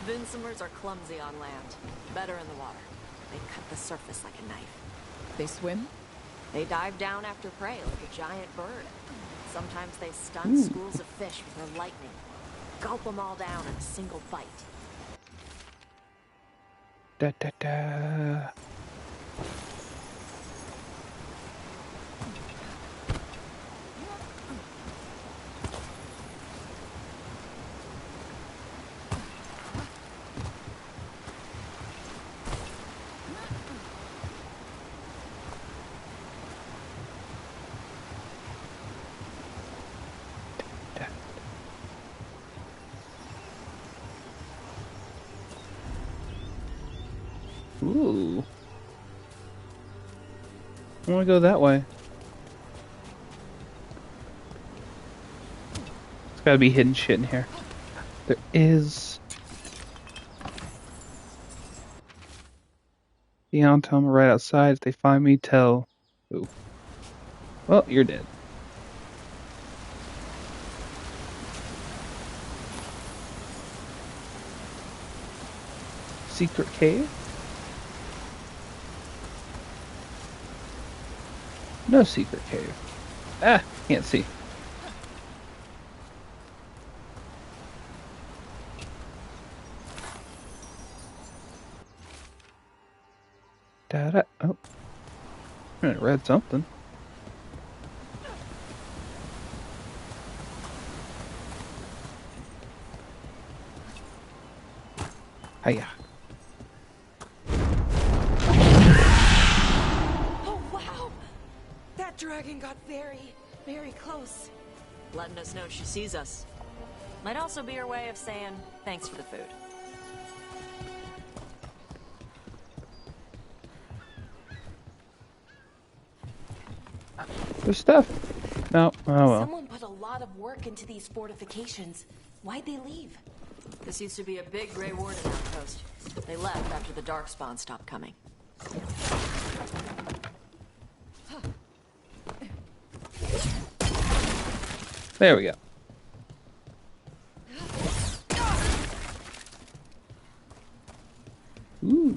Vincimers are clumsy on land. Better in the water. They cut the surface like a knife. They swim? They dive down after prey like a giant bird. Sometimes they stun schools of fish with their lightning. Gulp them all down in a single bite. Da da da. Ooh. I want to go that way. There's gotta be hidden shit in here. There is. The Antoma right outside. If they find me, tell. Ooh. Well, you're dead. Secret cave? No secret cave. Ah, can't see. Da-da. Oh. I read something. Hiya. Oh, wow! That dragon got very, very close. Letting us know she sees us. Might also be her way of saying thanks for the food. There's stuff. No. Oh well. Someone put a lot of work into these fortifications. Why'd they leave? This used to be a big Grey Warden outpost. They left after the Darkspawn stopped coming. There we go. Ooh.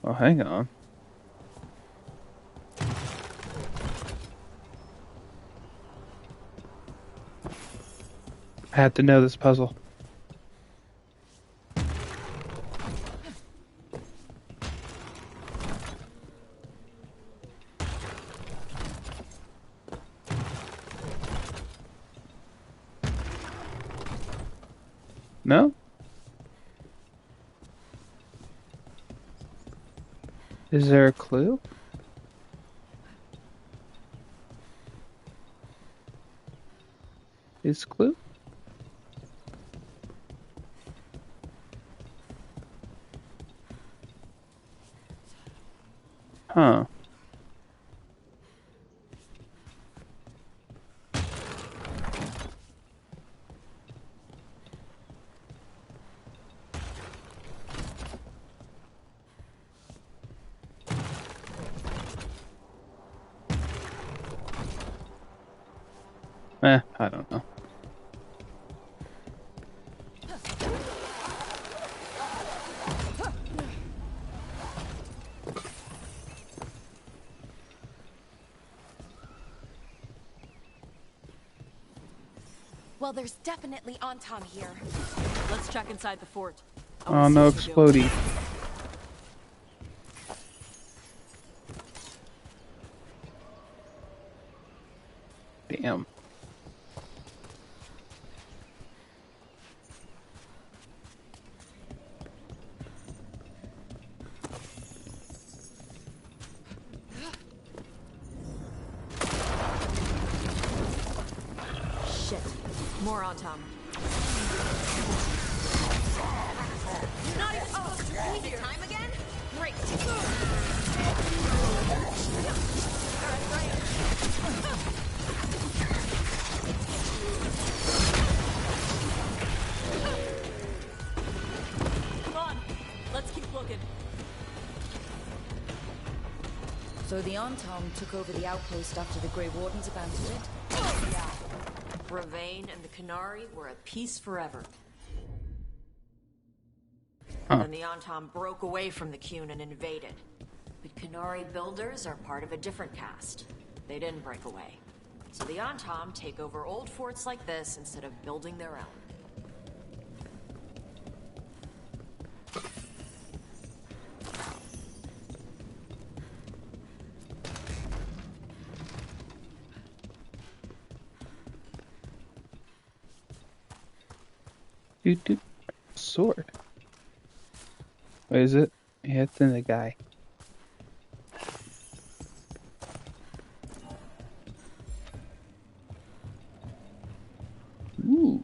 Oh, hang on. I had to know this puzzle. No? Is there a clue? Is clue? Huh. I don't know. Well, there's definitely Anton here. Let's check inside the fort. Oh, no exploding. Damn. Shit. More on Tom. You're not even supposed to be here. Time again? Great. Come on. Let's keep looking. So the Antom took over the outpost after the Grey Wardens abandoned it? Yeah. Bravain and the Canary were at peace forever. Then the Antom broke away from the Qun and invaded. But Canary builders are part of a different caste. They didn't break away. So the Antom take over old forts like this instead of building their own. Dude. Sword. What is it? Yeah, it's in the guy. Ooh.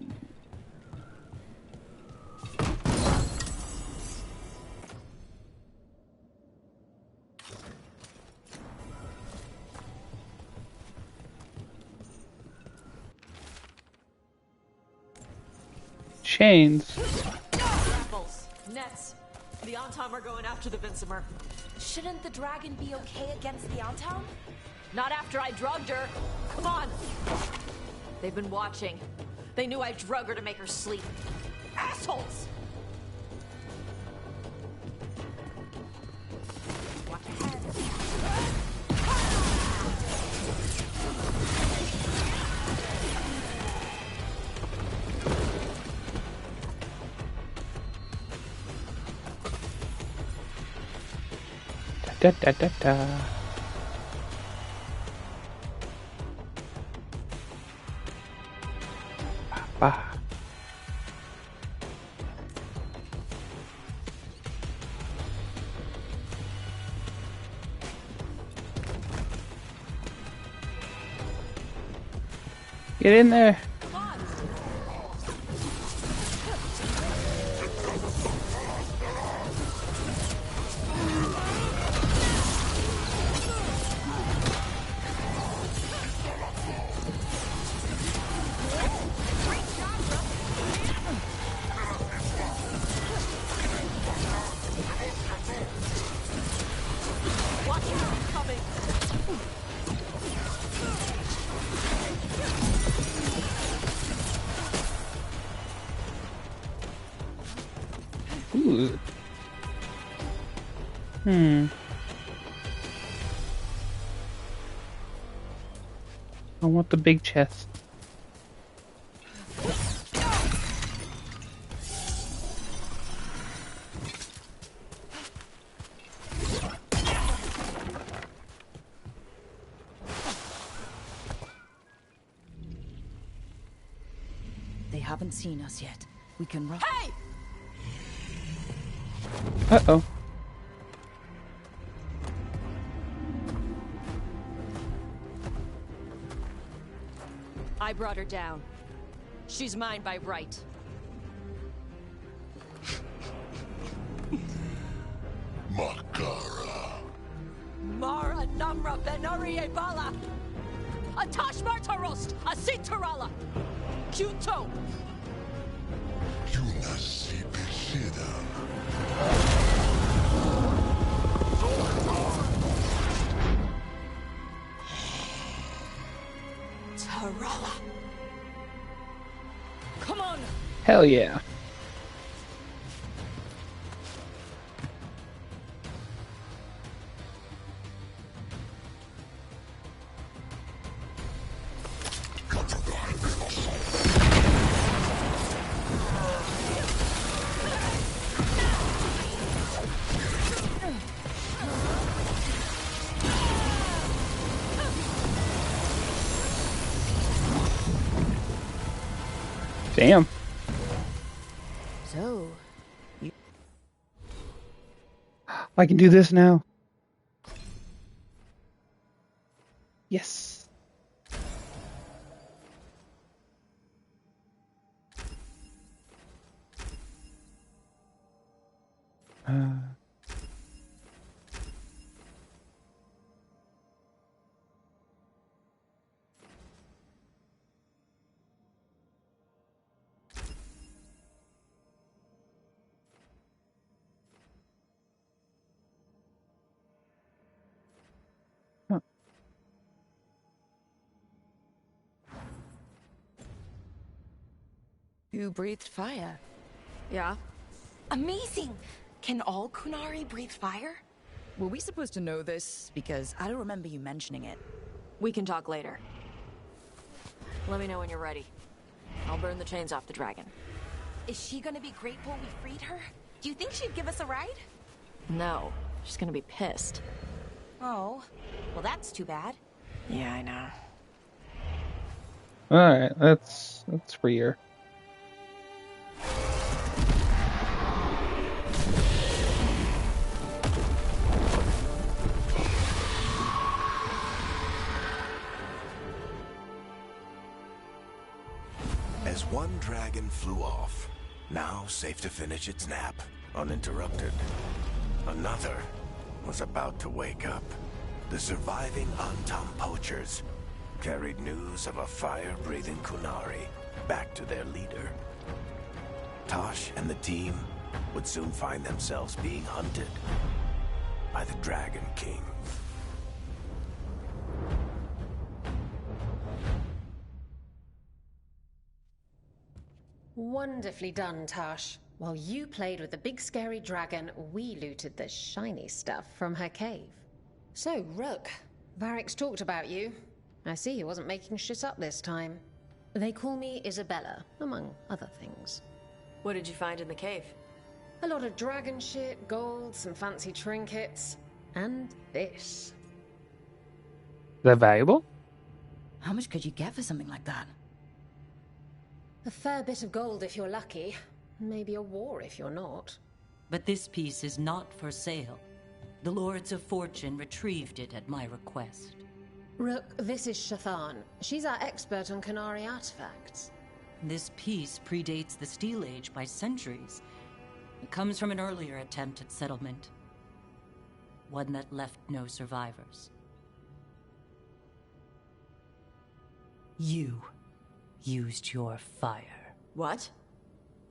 chains. Apples, nets. The Antom are going after the Vincemer. Shouldn't the dragon be okay against the Antom? Not after I drugged her. Come on. They've been watching. They knew I drug her to make her sleep. Assholes! Watch ahead. Da da da da. Bah. Get in there. Ooh. I want the big chest. They haven't seen us yet. We can run. Hey! Uh-oh. I brought her down. She's mine by right. Makara. Mara Namra Benari Bala. Atash Martarost, Asitarala. Kyuto. Yunasi Bishida. Tarala. Come on. Hell yeah. Damn. So, you... I can do this now. Yes. You breathed fire. Yeah. Amazing! Can all Kunari breathe fire? Were we supposed to know this? Because I don't remember you mentioning it. We can talk later. Let me know when you're ready. I'll burn the chains off the dragon. Is she gonna be grateful we freed her? Do you think she'd give us a ride? No, she's gonna be pissed. Oh, well that's too bad. Yeah, I know. Alright, let's free her. As one dragon flew off, now safe to finish its nap, uninterrupted, another was about to wake up. The surviving Antom poachers carried news of a fire-breathing Kunari back to their leader. Tosh and the team would soon find themselves being hunted by the Dragon King. Wonderfully done, Tosh. While you played with the big scary dragon, we looted the shiny stuff from her cave. So, Rook, Varric's talked about you. I see he wasn't making shit up this time. They call me Isabella, among other things. What did you find in the cave? A lot of dragon shit, gold, some fancy trinkets, and this. Is that valuable? How much could you get for something like that? A fair bit of gold if you're lucky. Maybe a war if you're not. But this piece is not for sale. The Lords of Fortune retrieved it at my request. Rook, this is Shathan. She's our expert on Qunari artifacts. This piece predates the Steel Age by centuries. It comes from an earlier attempt at settlement. One that left no survivors. You used your fire. What?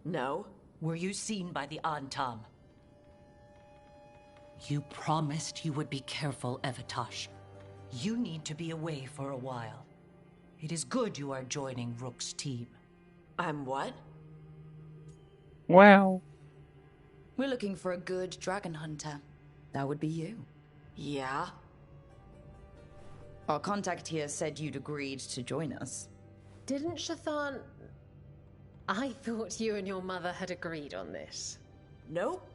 No. Were you seen by the Antam? You promised you would be careful, Evatosh. You need to be away for a while. It is good you are joining Rook's team. I'm what? Wow. We're looking for a good dragon hunter. That would be you. Yeah? Our contact here said you'd agreed to join us. Didn't Shathan... I thought you and your mother had agreed on this. Nope.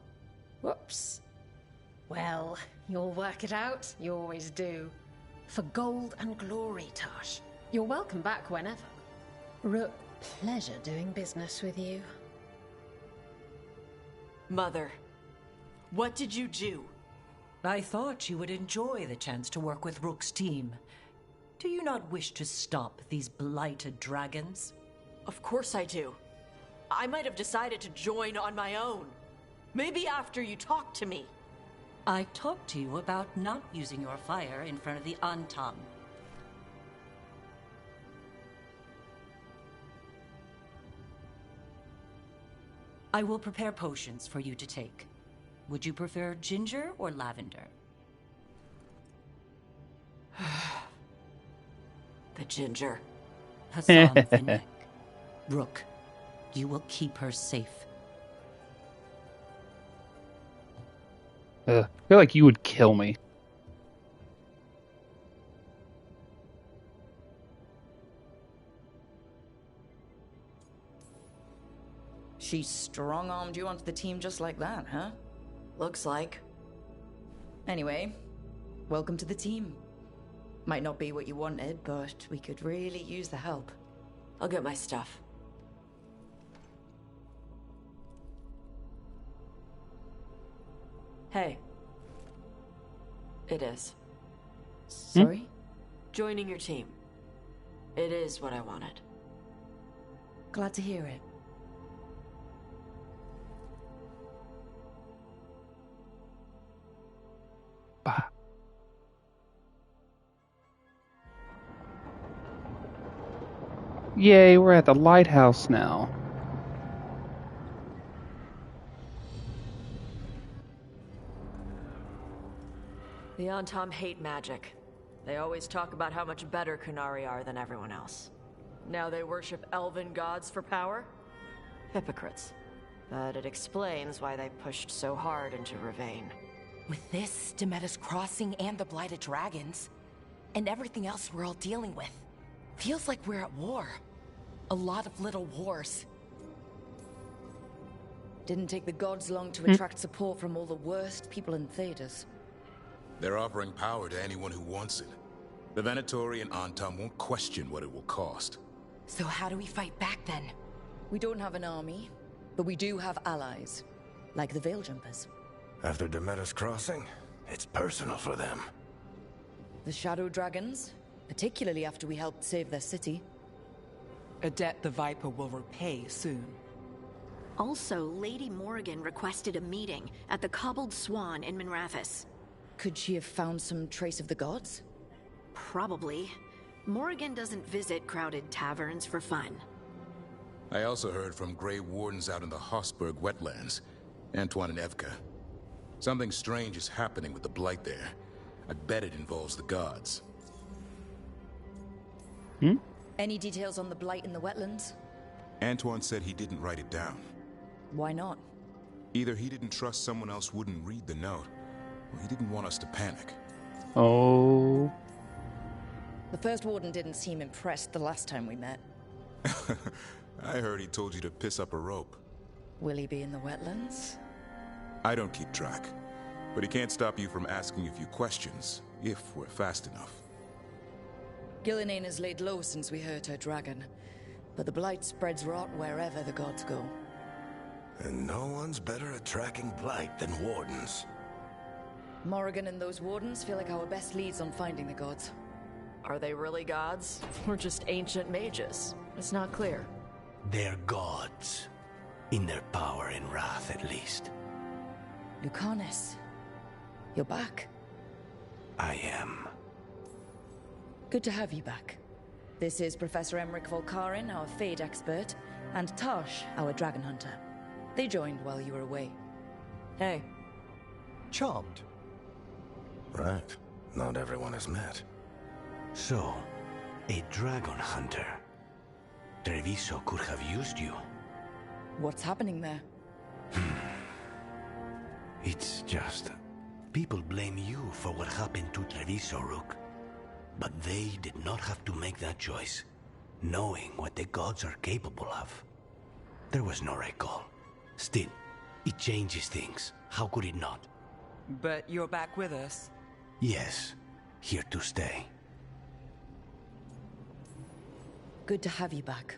Whoops. Well, you'll work it out. You always do. For gold and glory, Tosh. You're welcome back whenever. Rook, pleasure doing business with you. Mother, what did you do? I thought you would enjoy the chance to work with Rook's team. Do you not wish to stop these blighted dragons? Of course I do. I might have decided to join on my own. Maybe after you talked to me. I talked to you about not using your fire in front of the Antam. I will prepare potions for you to take. Would you prefer ginger or lavender? The ginger. Hassan Finnek. Rook, you will keep her safe. I feel like you would kill me. She strong-armed you onto the team just like that, huh? Looks like. Anyway, welcome to the team. Might not be what you wanted, but we could really use the help. I'll get my stuff. Hey. It is. Sorry? Joining your team. It is what I wanted. Glad to hear it. Yay, we're at the lighthouse now. The Antam hate magic. They always talk about how much better Qunari are than everyone else. Now they worship elven gods for power? Hypocrites. But it explains why they pushed so hard into Ravane. With this, Demeter's Crossing and the Blighted Dragons, and everything else we're all dealing with, feels like we're at war. A lot of little wars. Didn't take the gods long to attract support from all the worst people in Thedas. They're offering power to anyone who wants it. The Venatori and Antam won't question what it will cost. So how do we fight back then? We don't have an army, but we do have allies, like the Veil Jumpers. After Demeter's Crossing, it's personal for them. The Shadow Dragons, particularly after we helped save their city. A debt the Viper will repay soon. Also, Lady Morrigan requested a meeting at the Cobbled Swan in Minrathous. Could she have found some trace of the gods? Probably. Morrigan doesn't visit crowded taverns for fun. I also heard from Grey Wardens out in the Hossberg wetlands, Antoine and Evka. Something strange is happening with the Blight there. I bet it involves the gods. Any details on the Blight in the wetlands? Antoine said he didn't write it down. Why not? Either he didn't trust someone else wouldn't read the note, or he didn't want us to panic. Oh. The first warden didn't seem impressed the last time we met. I heard he told you to piss up a rope. Will he be in the wetlands? I don't keep track, but he can't stop you from asking a few questions, if we're fast enough. Gillinane has laid low since we hurt her dragon, but the Blight spreads rot wherever the gods go. And no one's better at tracking Blight than wardens. Morrigan and those wardens feel like our best leads on finding the gods. Are they really gods? Or just ancient mages? It's not clear. They're gods. In their power and wrath, at least. Lucanus, you're back. I am. Good to have you back. This is Professor Emmerich Volkarin, our Fade expert, and Tosh, our dragon hunter. They joined while you were away. Hey. Charmed. Right. Not everyone has met. So, a dragon hunter. Treviso could have used you. What's happening there? It's just... people blame you for what happened to Treviso, Rook. But they did not have to make that choice, knowing what the gods are capable of. There was no recall. Still, it changes things. How could it not? But you're back with us? Yes, here to stay. Good to have you back,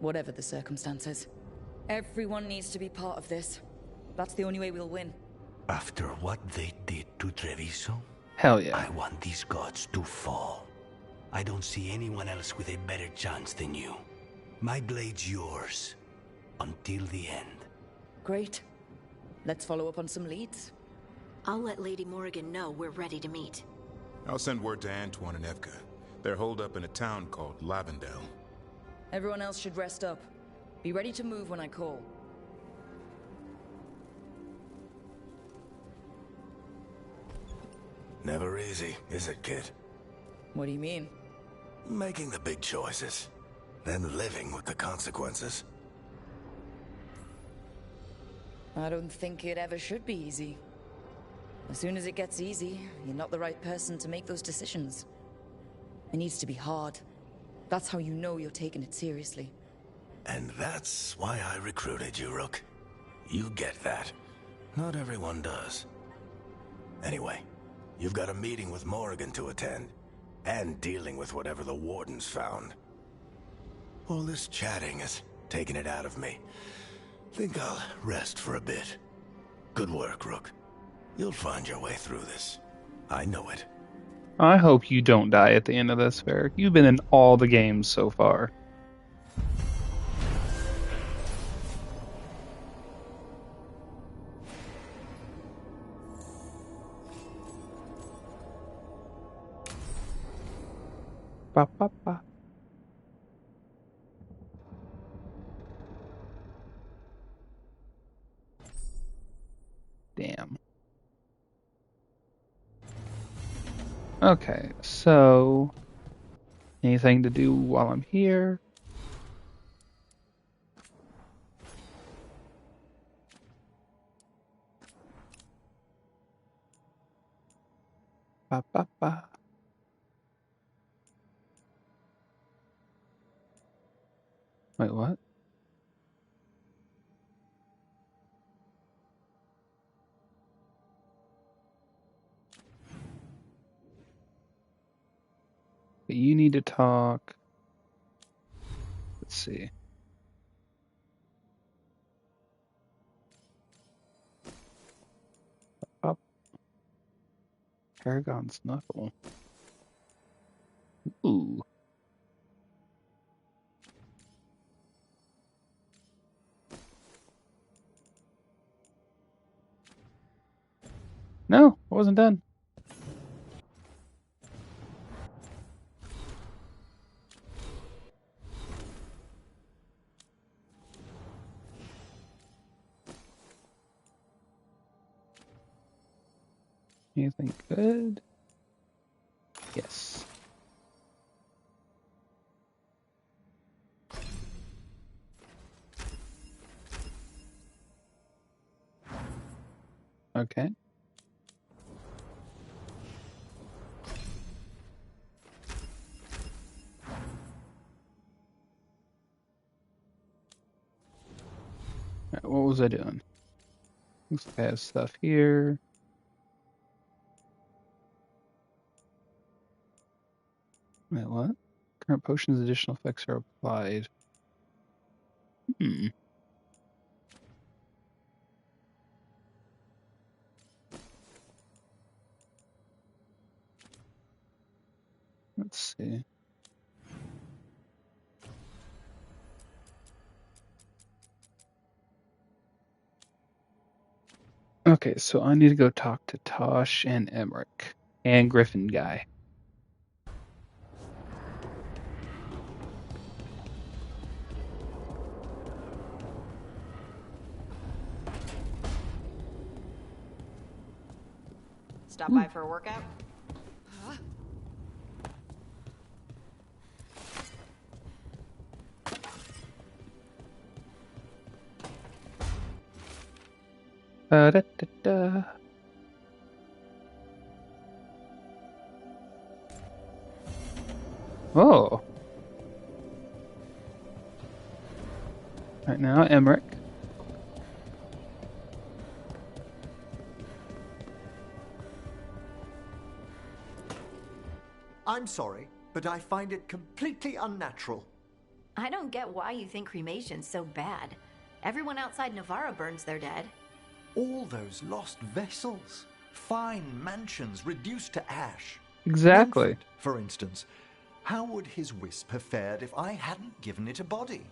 whatever the circumstances. Everyone needs to be part of this. That's the only way we'll win. After what they did to Treviso, hell yeah. I want these gods to fall. I don't see anyone else with a better chance than you. My blade's yours, until the end. Great. Let's follow up on some leads. I'll let Lady Morrigan know we're ready to meet. I'll send word to Antoine and Evka. They're holed up in a town called Lavendale. Everyone else should rest up. Be ready to move when I call. Never easy, is it, kid? What do you mean? Making the big choices, then living with the consequences. I don't think it ever should be easy. As soon as it gets easy, you're not the right person to make those decisions. It needs to be hard. That's how you know you're taking it seriously. And that's why I recruited you, Rook. You get that. Not everyone does. Anyway, you've got a meeting with Morrigan to attend, and dealing with whatever the Wardens found. All this chatting is taking it out of me. Think I'll rest for a bit. Good work, Rook. You'll find your way through this. I know it. I hope you don't die at the end of this, Varric. You've been in all the games so far. Ba, ba, ba. Damn. Okay, so anything to do while I'm here? Ba, ba, ba. Wait, what? You need to talk. Let's see. Up. Paragon's knuckle. Ooh. No, I wasn't done. Anything good? Yes. Okay. Right, what was I doing? Looks like I have stuff here. Wait, what? Current potions additional effects are applied. Let's see. Okay, so I need to go talk to Tosh and Emmerich and Griffin guy. Stop by for a workout? Da-da-da. Oh. Right now, Emmerich. I'm sorry, but I find it completely unnatural. I don't get why you think cremation's so bad. Everyone outside Navarra burns their dead. All those lost vessels, fine mansions reduced to ash. Exactly. Manfred, for instance, how would his wisp have fared if I hadn't given it a body?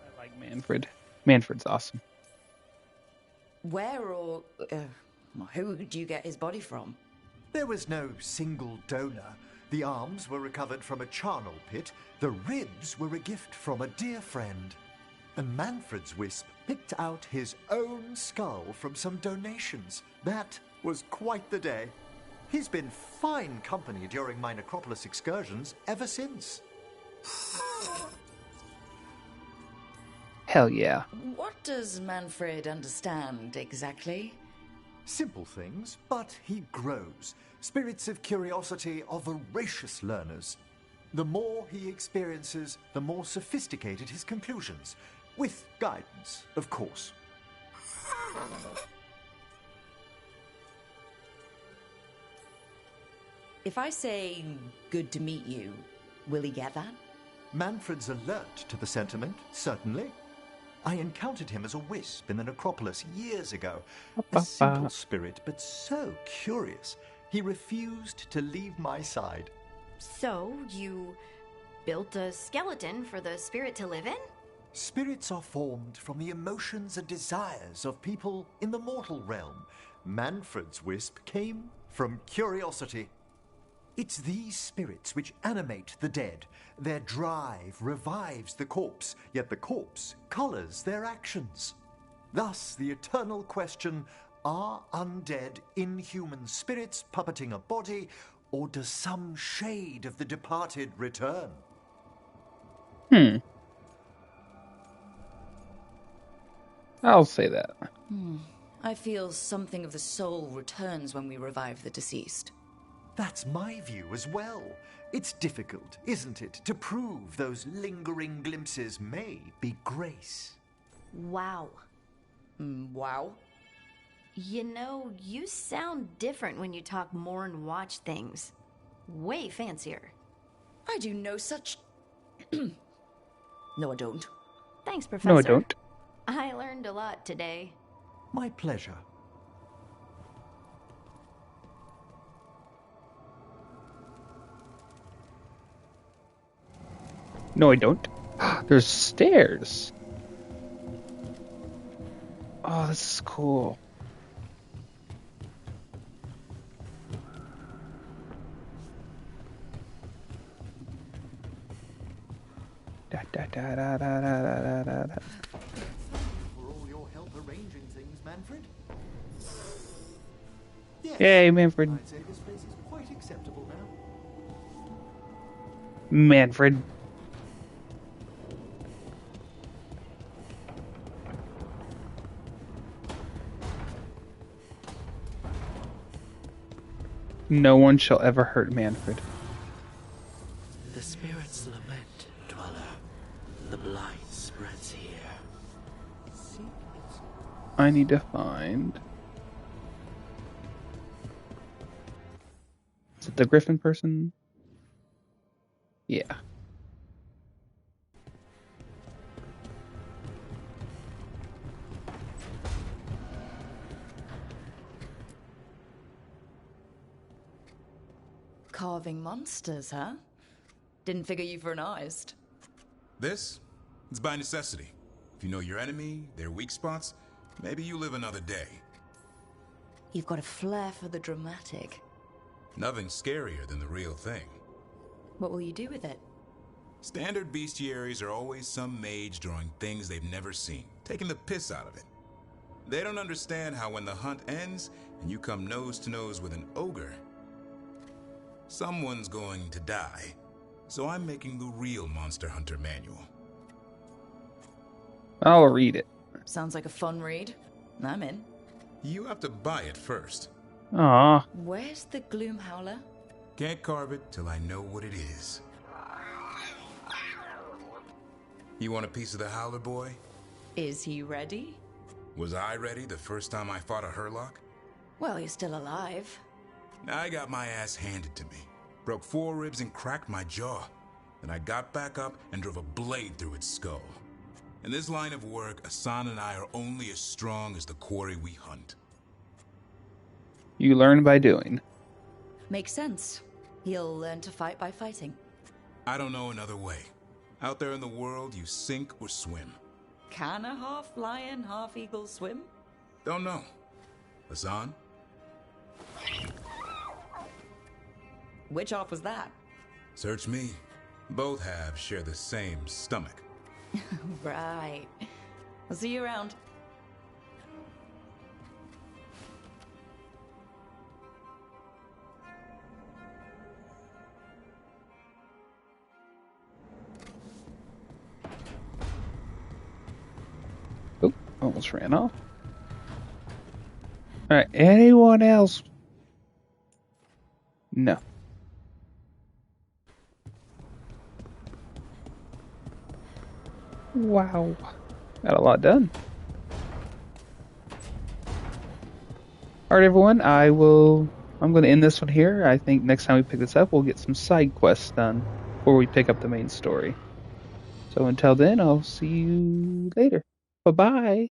I like Manfred. Manfred's awesome. Where or who did you get his body from? There was no single donor. The arms were recovered from a charnel pit. The ribs were a gift from a dear friend. And Manfred's wisp picked out his own skull from some donations. That was quite the day. He's been fine company during my necropolis excursions ever since. Hell yeah. What does Manfred understand exactly? Simple things, but he grows. Spirits of curiosity are voracious learners. The more he experiences, the more sophisticated his conclusions. With guidance, of course. If I say, good to meet you, will he get that? Manfred's alert to the sentiment, certainly. I encountered him as a wisp in the necropolis years ago. A simple spirit, but so curious. He refused to leave my side. So, you built a skeleton for the spirit to live in? Spirits are formed from the emotions and desires of people in the mortal realm. Manfred's wisp came from curiosity. It's these spirits which animate the dead. Their drive revives the corpse, yet the corpse colors their actions. Thus, the eternal question, are undead inhuman spirits puppeting a body, or does some shade of the departed return? I'll say that. I feel something of the soul returns when we revive the deceased. That's my view as well. It's difficult, isn't it, to prove those lingering glimpses may be grace. Wow. Wow? You know, you sound different when you talk more and watch things. Way fancier. I do no such... No, I don't. Thanks, Professor. No, I don't. I learned a lot today. My pleasure. No, I don't. There's stairs. Oh, this is cool. Da, da, da, da, da, da, da, da. For all your help arranging things, Manfred. Yes, Yay, Manfred. I'd say this place is quite acceptable now. Manfred. No one shall ever hurt Manfred. The spirits lament, dweller. The blight spreads here. I need to find... Is it the Griffin person? Yeah. Carving monsters, huh? Didn't figure you for an artist. This? It's by necessity. If you know your enemy, their weak spots, maybe you live another day. You've got a flair for the dramatic. Nothing scarier than the real thing. What will you do with it? Standard bestiaries are always some mage drawing things they've never seen, taking the piss out of it. They don't understand how when the hunt ends and you come nose to nose with an ogre, someone's going to die. So I'm making the real Monster Hunter manual. I'll read it. Sounds like a fun read. I'm in. You have to buy it first. Aww. Where's the Gloom Howler? Can't carve it till I know what it is. You want a piece of the Howler, boy? Is he ready? Was I ready the first time I fought a Hurlock? Well, he's still alive. I got my ass handed to me. Broke 4 ribs and cracked my jaw. Then I got back up and drove a blade through its skull. In this line of work, Asan and I are only as strong as the quarry we hunt. You learn by doing. Makes sense. He'll learn to fight by fighting. I don't know another way. Out there in the world, you sink or swim. Can a half lion, half eagle swim? Don't know. Asan? Which half was that? Search me. Both halves share the same stomach. Right. I'll see you around. Oop, almost ran off. Alright, anyone else? No. Wow. Got a lot done. Alright everyone, I'm going to end this one here. I think next time we pick this up, we'll get some side quests done before we pick up the main story. So until then, I'll see you later. Bye-bye.